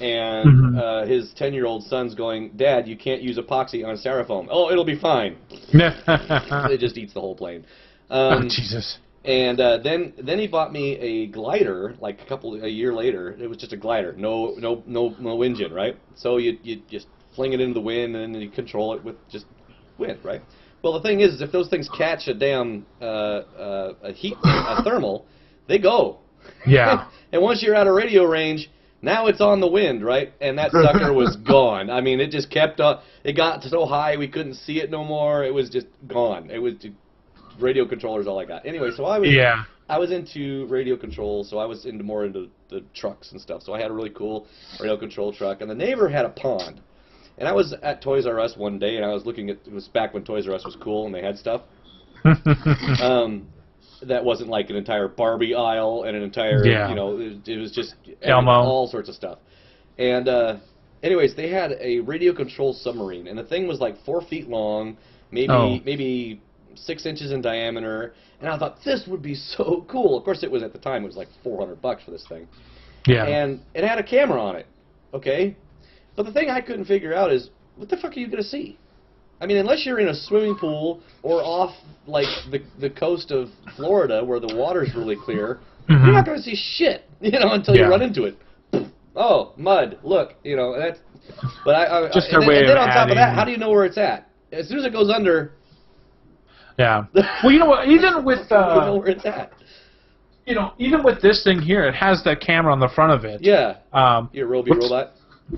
and his 10-year-old son's going, Dad, you can't use epoxy on styrofoam. Oh, it'll be fine. It just eats the whole plane. Oh, Jesus. And then he bought me a glider, like a year later. It was just a glider, no engine, right? So you just fling it into the wind, and then you control it with just wind, right? Well, the thing is, if those things catch a damn a thermal, they go. Yeah. And once you're out of radio range, now it's on the wind, right? And that sucker was gone. I mean, it just kept up. It got so high we couldn't see it no more. It was just gone. It was just, radio controllers all I got. Anyway, so I was into radio control, so I was more into the trucks and stuff. So I had a really cool radio control truck, and the neighbor had a pond. And I was at Toys R Us one day, and I was looking at, it was back when Toys R Us was cool and they had stuff. That wasn't like an entire Barbie aisle and an entire, you know, it was just all sorts of stuff. And anyways, they had a radio control submarine, and the thing was like 4 feet long, maybe 6 inches in diameter, and I thought, this would be so cool. Of course, it was at the time, it was like $400 for this thing. Yeah. And it had a camera on it, okay? But the thing I couldn't figure out is, what the fuck are you going to see? I mean, unless you're in a swimming pool or off, like, the coast of Florida where the water's really clear, you're not going to see shit, you know, until you run into it. Oh, mud, look, you know, that's... But Just and then on top of that, how do you know where it's at? As soon as it goes under... Yeah. Well, you know what, even with... you know where it's at. You know, even with this thing here, it has that camera on the front of it. Yeah. Your Roby robot.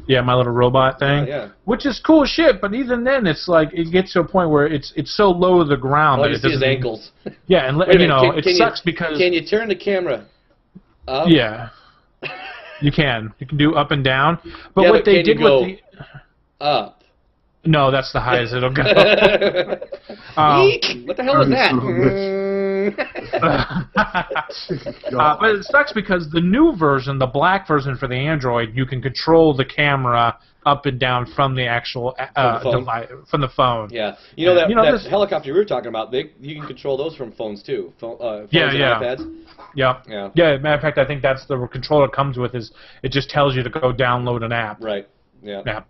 Yeah, my little robot thing. Yeah. Which is cool shit, but even then, it's like it gets to a point where it's so low to the ground All that you it see doesn't. is ankles. Yeah, and Wait a you minute, know, can it you- sucks because. Can you turn the camera up? Yeah. You can do up and down, but Yeah, what but they can you did go with the. up? No, that's the highest it'll go. Eek! What the hell was that? But it sucks because the new version, the black version for the Android, you can control the camera up and down from the actual device, from the phone. Yeah, you know that this helicopter we were talking about. You can control those from phones too. Phones and iPads. Yeah. Matter of fact, I think that's the controller it comes with. Is it just tells you to go download an app. Right. Yeah.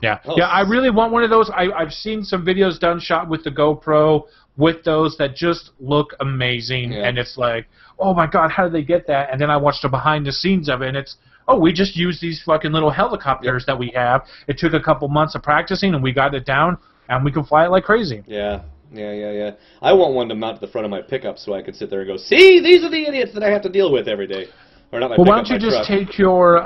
Yeah. Oh. I really want one of those. I've seen some videos done shot with the GoPro with those that just look amazing, and it's like, oh my god, how did they get that? And then I watched the behind the scenes of it, and it's, oh, we just used these fucking little helicopters that we have. It took a couple months of practicing, and we got it down, and we can fly it like crazy. Yeah. I want one to mount to the front of my pickup so I can sit there and go, see, these are the idiots that I have to deal with every day. Or not my pickup, why don't you just take your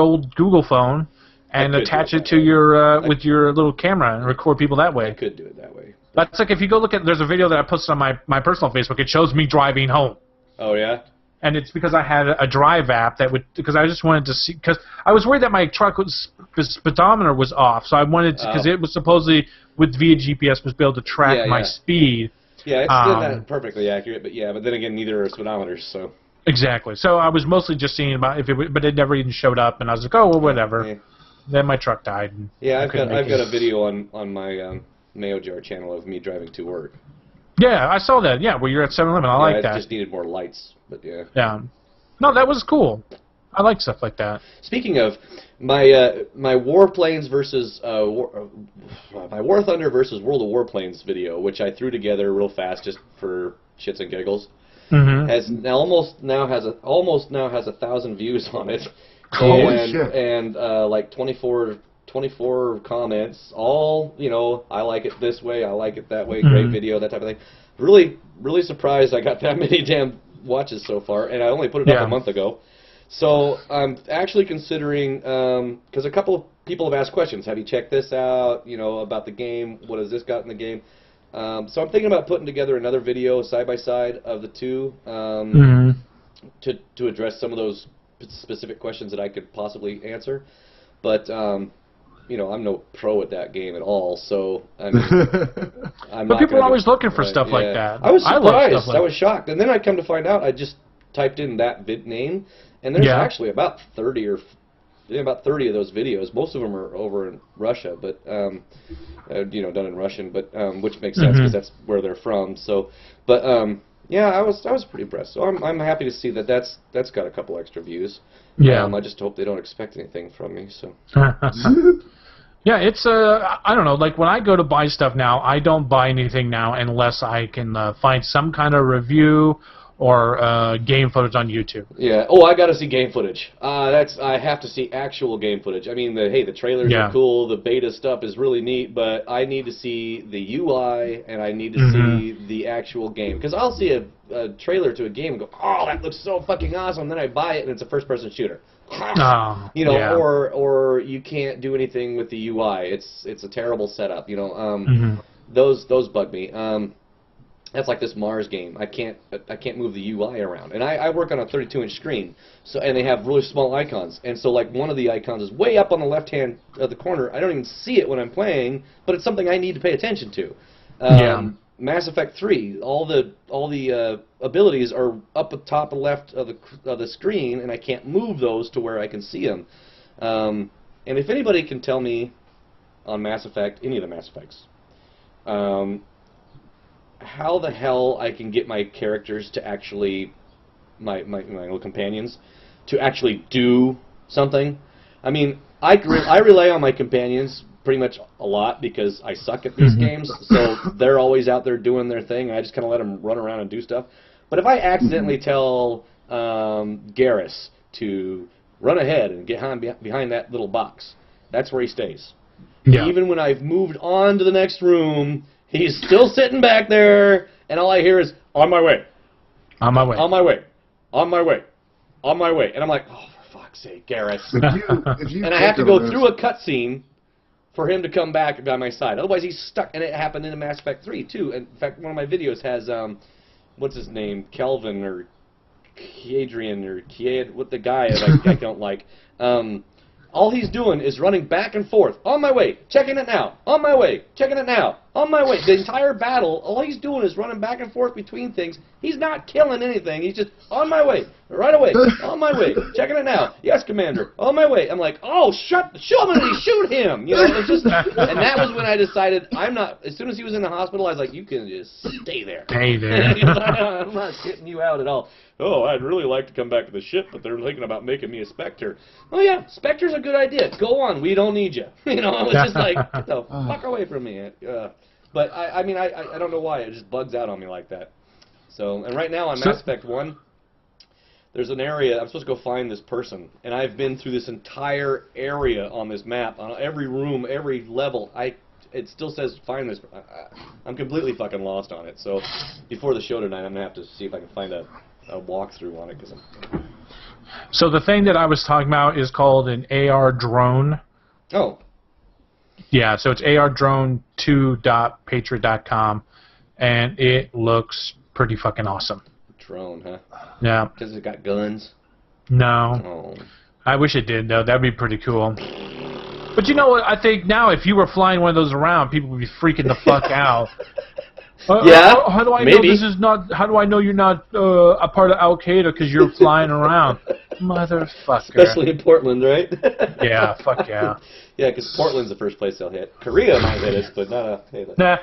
old Google phone and attach it to your with your little camera and record people that way. I could do it that way. That's like if you go look at, there's a video that I posted on my personal Facebook. It shows me driving home. Oh yeah. And it's because I had a drive app that would, because I just wanted to see, because I was worried that my truck speedometer was off, so I wanted to, because it was supposedly via GPS was able to track my speed. Yeah, it's still not perfectly accurate, but then again, neither are speedometers, so. Exactly. So I was mostly just seeing about if it, but it never even showed up, and I was like, oh well, whatever. Yeah. Then my truck died. And I've got a video on my Mayo Jar channel of me driving to work. Yeah, I saw that. Yeah, where you're at 7-Eleven. I like that. I just needed more lights, but yeah. Yeah. No, that was cool. I like stuff like that. Speaking of my my Warplanes versus my War Thunder versus World of Warplanes video, which I threw together real fast just for shits and giggles, has almost now has 1,000 views on it. Holy shit. And like 24 comments, all, I like it this way, I like it that way, great video, that type of thing. Really surprised I got that many damn watches so far, and I only put it up a month ago. So I'm actually considering, because a couple of people have asked questions, have you checked this out, about the game, what has this got in the game? So I'm thinking about putting together another video side-by-side of the two to address some of those specific questions that I could possibly answer. But I'm no pro at that game at all, so I mean, but people are always looking for stuff like that. I was surprised. I was shocked, and then I come to find out I just typed in that vid name, and there's actually about 30 of those videos. Most of them are over in Russia, but done in Russian, but which makes sense because that's where they're from. So, but I was pretty impressed. So I'm happy to see that's got a couple extra views. Yeah. I just hope they don't expect anything from me. So. Yeah, it's I don't know. Like when I go to buy stuff now, I don't buy anything now unless I can find some kind of review or game footage on YouTube. Yeah. Oh, I got to see game footage. I have to see actual game footage. I mean, the trailers are cool. The beta stuff is really neat, but I need to see the UI and I need to see the actual game, because I'll see a trailer to a game and go, oh, that looks so fucking awesome. Then I buy it and it's a first-person shooter. Or you can't do anything with the UI. It's a terrible setup. Those bug me. That's like this Mars game. I can't move the UI around, and I work on a 32-inch screen, and they have really small icons, and so like one of the icons is way up on the left hand of the corner. I don't even see it when I'm playing, but it's something I need to pay attention to. Mass Effect 3, all the abilities are up at the top left of the screen, and I can't move those to where I can see them. And if anybody can tell me on Mass Effect, any of the Mass Effects, how the hell I can get my characters to actually, my little companions, to actually do something. I mean, I rely on my companions pretty much a lot because I suck at these games, so they're always out there doing their thing, and I just kind of let them run around and do stuff. But if I accidentally tell Garrus to run ahead and get behind that little box, that's where he stays. Yeah. Even when I've moved on to the next room, he's still sitting back there, and all I hear is, on my way. On my way. On my way. On my way. On my way. And I'm like, oh, fuck's sake, Garrett. If you And I have to go through a cutscene for him to come back by my side. Otherwise, he's stuck. And it happened in Mass Effect 3, too. In fact, one of my videos has, what's his name? Kelvin or Adrian or Kiad, what the guy I don't like. All he's doing is running back and forth. On my way, checking it now. On my way, checking it now. On my way. The entire battle, all he's doing is running back and forth between things. He's not killing anything. He's just on my way, right away. On my way, checking it now. Yes, Commander. On my way. I'm like, oh, shoot him. You know, it's just, and that was when I decided I'm not. As soon as he was in the hospital, I was like, you can just stay there. Stay there. I'm not getting you out at all. Oh, I'd really like to come back to the ship, but they're thinking about making me a Spectre. Oh yeah, Spectre's a good idea. Go on, we don't need you. You know, it's just like, get the fuck away from me. But I mean, I don't know why it just bugs out on me like that. So, and right now on Mass Effect 1, there's an area I'm supposed to go find this person, and I've been through this entire area on this map, on every room, every level. It still says find this. I'm completely fucking lost on it. So, before the show tonight, I'm gonna have to see if I can find a walkthrough on it. So the thing that I was talking about is called an AR drone. Oh. Yeah, so it's ardrone2.patriot.com, and it looks pretty fucking awesome. Drone, huh? Yeah. Does it got guns? No. Oh. I wish it did, though. That'd be pretty cool. But you know what? I think now if you were flying one of those around, people would be freaking the fuck out. Yeah, how do I maybe. know this is not? How do I know you're not a part of Al Qaeda because you're flying around, motherfucker? Especially in Portland, right? Yeah, fuck yeah. Yeah, because Portland's the first place they'll hit. Korea might hit us, but not Nah.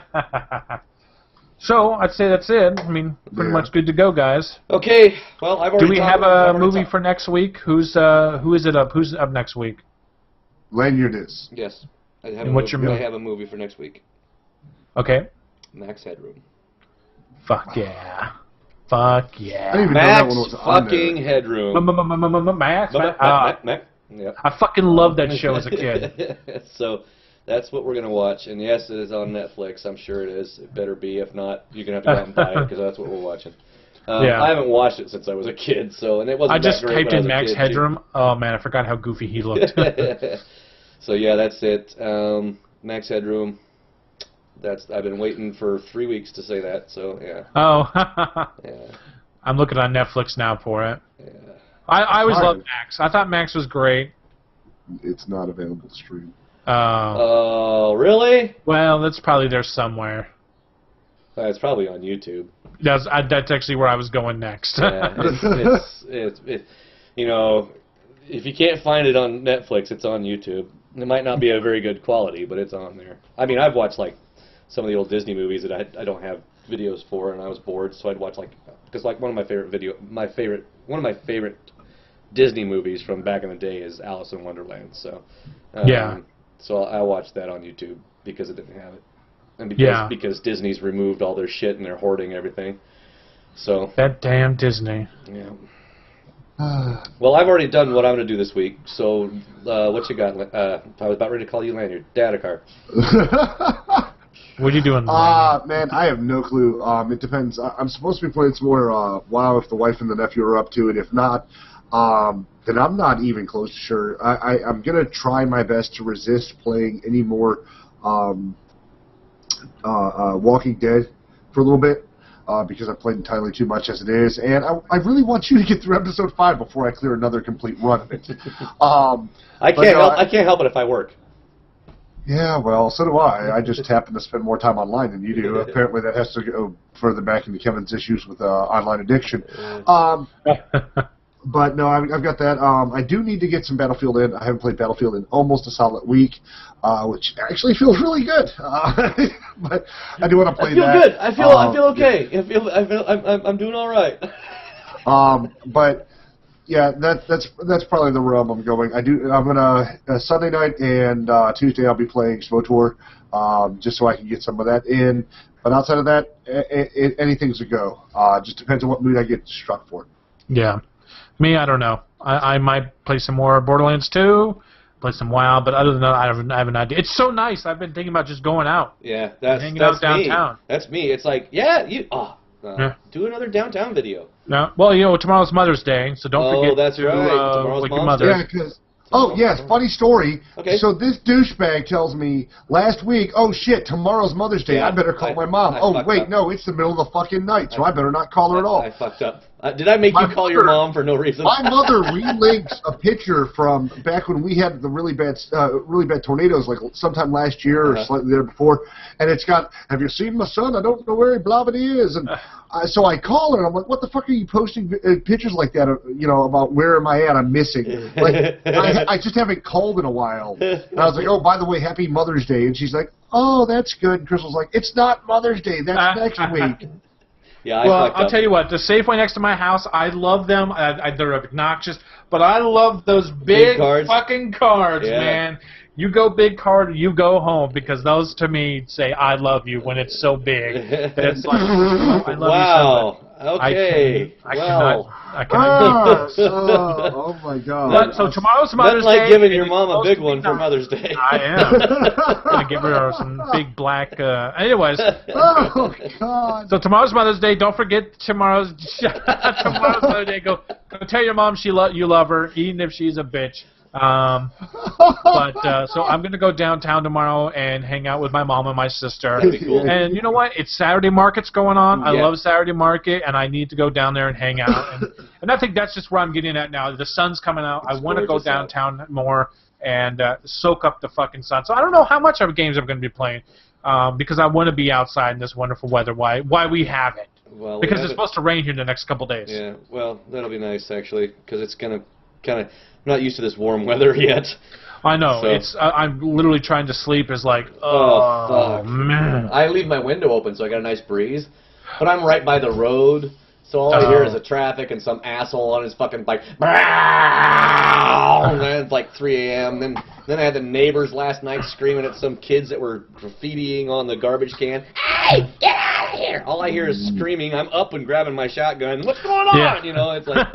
So I'd say that's it. I mean, pretty much good to go, guys. Okay. Well, I've already. Do we have a movie for next week? Who is it up? Who's up next week? Lanyard is. Yes. I have a movie for next week. Okay. Max Headroom. Fuck yeah. Fuck yeah. I didn't even know that one was fucking Headroom. Max. Yep. I fucking loved that show as a kid. So that's what we're going to watch. And yes, it is on Netflix. I'm sure it is. It better be. If not, you're going to have to go out and buy it because that's what we're watching. Yeah. I haven't watched it since I was a kid, and it wasn't I just that great typed when in I was Max a kid, Headroom. Oh man, I forgot how goofy he looked. So yeah, that's it. Max Headroom. I've been waiting for 3 weeks to say that, so yeah. Oh. Yeah. I'm looking on Netflix now for it. Yeah. I always loved Max. I thought Max was great. It's not available to stream. Oh, really? Well, that's probably there somewhere. It's probably on YouTube. That's actually where I was going next. Yeah, it's you know, if you can't find it on Netflix, it's on YouTube. It might not be a very good quality, but it's on there. I mean, I've watched like some of the old Disney movies that I don't have videos for, and I was bored, so I'd watch because one of my favorite Disney movies from back in the day is Alice in Wonderland. So yeah. So I watched that on YouTube because it didn't have it, and because Disney's removed all their shit and they're hoarding everything. So that damn Disney. Yeah. Well, I've already done what I'm going to do this week, so what you got? I was about ready to call you Lanyard. Dadakar. What are you doing? Man, I have no clue. It depends. I'm supposed to be playing some more WoW if the wife and the nephew are up to it. If not, then I'm not even close to sure. I'm going to try my best to resist playing any more Walking Dead for a little bit. Because I've played entirely too much as it is, and I really want you to get through episode 5 before I clear another complete run of it. I can't help it if I work. Yeah, well, so do I. I just happen to spend more time online than you do. Apparently, that has to go further back into Kevin's issues with online addiction. But no, I've got that. I do need to get some Battlefield in. I haven't played Battlefield in almost a solid week, which actually feels really good. But I do want to play that. I feel good. I feel okay. Yeah. I'm doing all right. But yeah, that's probably the realm I'm going. I'm gonna Sunday night and Tuesday I'll be playing SWTOR, just so I can get some of that in. But outside of that, anything's a go. Just depends on what mood I get struck for. Yeah. Me, I don't know. I might play some more Borderlands 2, play some WoW, but other than that, I have an idea. It's so nice. I've been thinking about just going out. Yeah, hanging out downtown. Me. That's me. It's like, yeah, Do another downtown video. No, well, you know, tomorrow's Mother's Day, so don't forget that's to right. Tomorrow's like your Mom's mother. Yeah, because... Oh, yes, funny story. Okay. So this douchebag tells me last week, oh, shit, tomorrow's Mother's Day. Yeah, I better call my mom. Oh, wait, up. no, it's the middle of the fucking night, so I better not call her at all. I fucked up. Did I make you call your mom for no reason? My mother relinks a picture from back when we had the really bad tornadoes, like sometime last year or slightly there before, and it's got, have you seen my son? I don't know where he blavity is. And so I call her, and I'm like, what the fuck are you posting pictures like that, you know, about where am I at? I'm missing. Like, I just haven't called in a while. And I was like, oh, by the way, happy Mother's Day. And she's like, oh, that's good. And Crystal's like, it's not Mother's Day. That's next week. Yeah, well, I'll tell you what, the Safeway next to my house, I love them. They're obnoxious, but I love those big fucking cards, man. You go big card, you go home, because those to me say I love you when it's so big. It's like, I love you so much. Okay. I cannot do this. Oh my God. So tomorrow's Mother's Day. That's like giving your mom a big one for Mother's Day. I am. I'm gonna give her some big black. Anyways. Oh God. So tomorrow's Mother's Day. Don't forget tomorrow's Mother's Day. Go tell your mom you love her, even if she's a bitch. So I'm gonna go downtown tomorrow and hang out with my mom and my sister. Cool. And you know what? It's Saturday market's going on. I love Saturday market, and I need to go down there and hang out. And I think that's just where I'm getting at now. The sun's coming out. I want to go downtown more and soak up the fucking sun. So I don't know how much of games I'm going to be playing because I want to be outside in this wonderful weather. Why we have it? Well, because it's supposed to rain here in the next couple days. Yeah. Well, that'll be nice actually, because it's gonna kind of. I'm not used to this warm weather yet. I know. So. I'm literally trying to sleep. Is like, oh man. I leave my window open so I got a nice breeze, but I'm right by the road, so all I hear is the traffic and some asshole on his fucking bike. And then it's like 3 a.m. Then I had the neighbors last night screaming at some kids that were graffitiing on the garbage can. Hey, get out of here! All I hear is screaming. I'm up and grabbing my shotgun. What's going on? Yeah. You know, it's like.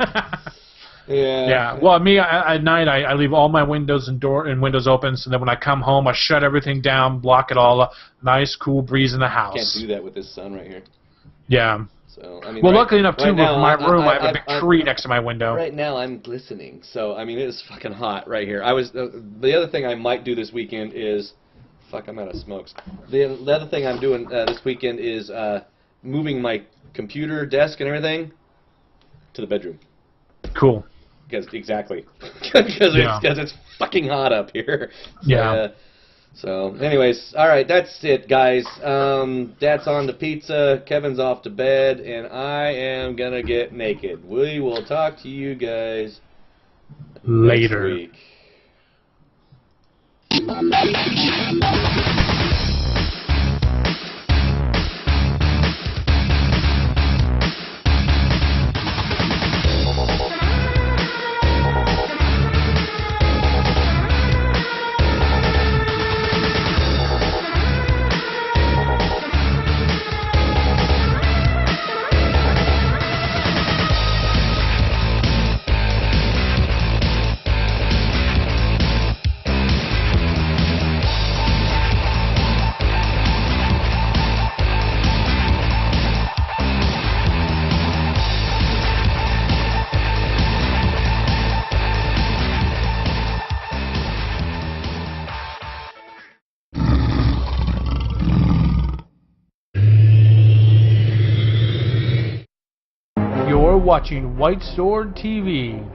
Yeah. Well, me at night I leave all my windows and windows open, so then when I come home I shut everything down, block it all up. Nice cool breeze in the house. Can't do that with this sun right here. Yeah. So I mean. Well, luckily enough too, with now, my room I have a big tree next to my window. Right now I'm glistening, so I mean it is fucking hot right here. The other thing I might do this weekend is, fuck, I'm out of smokes. The other thing I'm doing this weekend is moving my computer desk and everything to the bedroom. Cool. Exactly. Because it's fucking hot up here. Yeah. So, anyways, all right, that's it, guys. Dad's on to pizza, Kevin's off to bed, and I am gonna get naked. We will talk to you guys later. Next week. You're watching White Sword TV.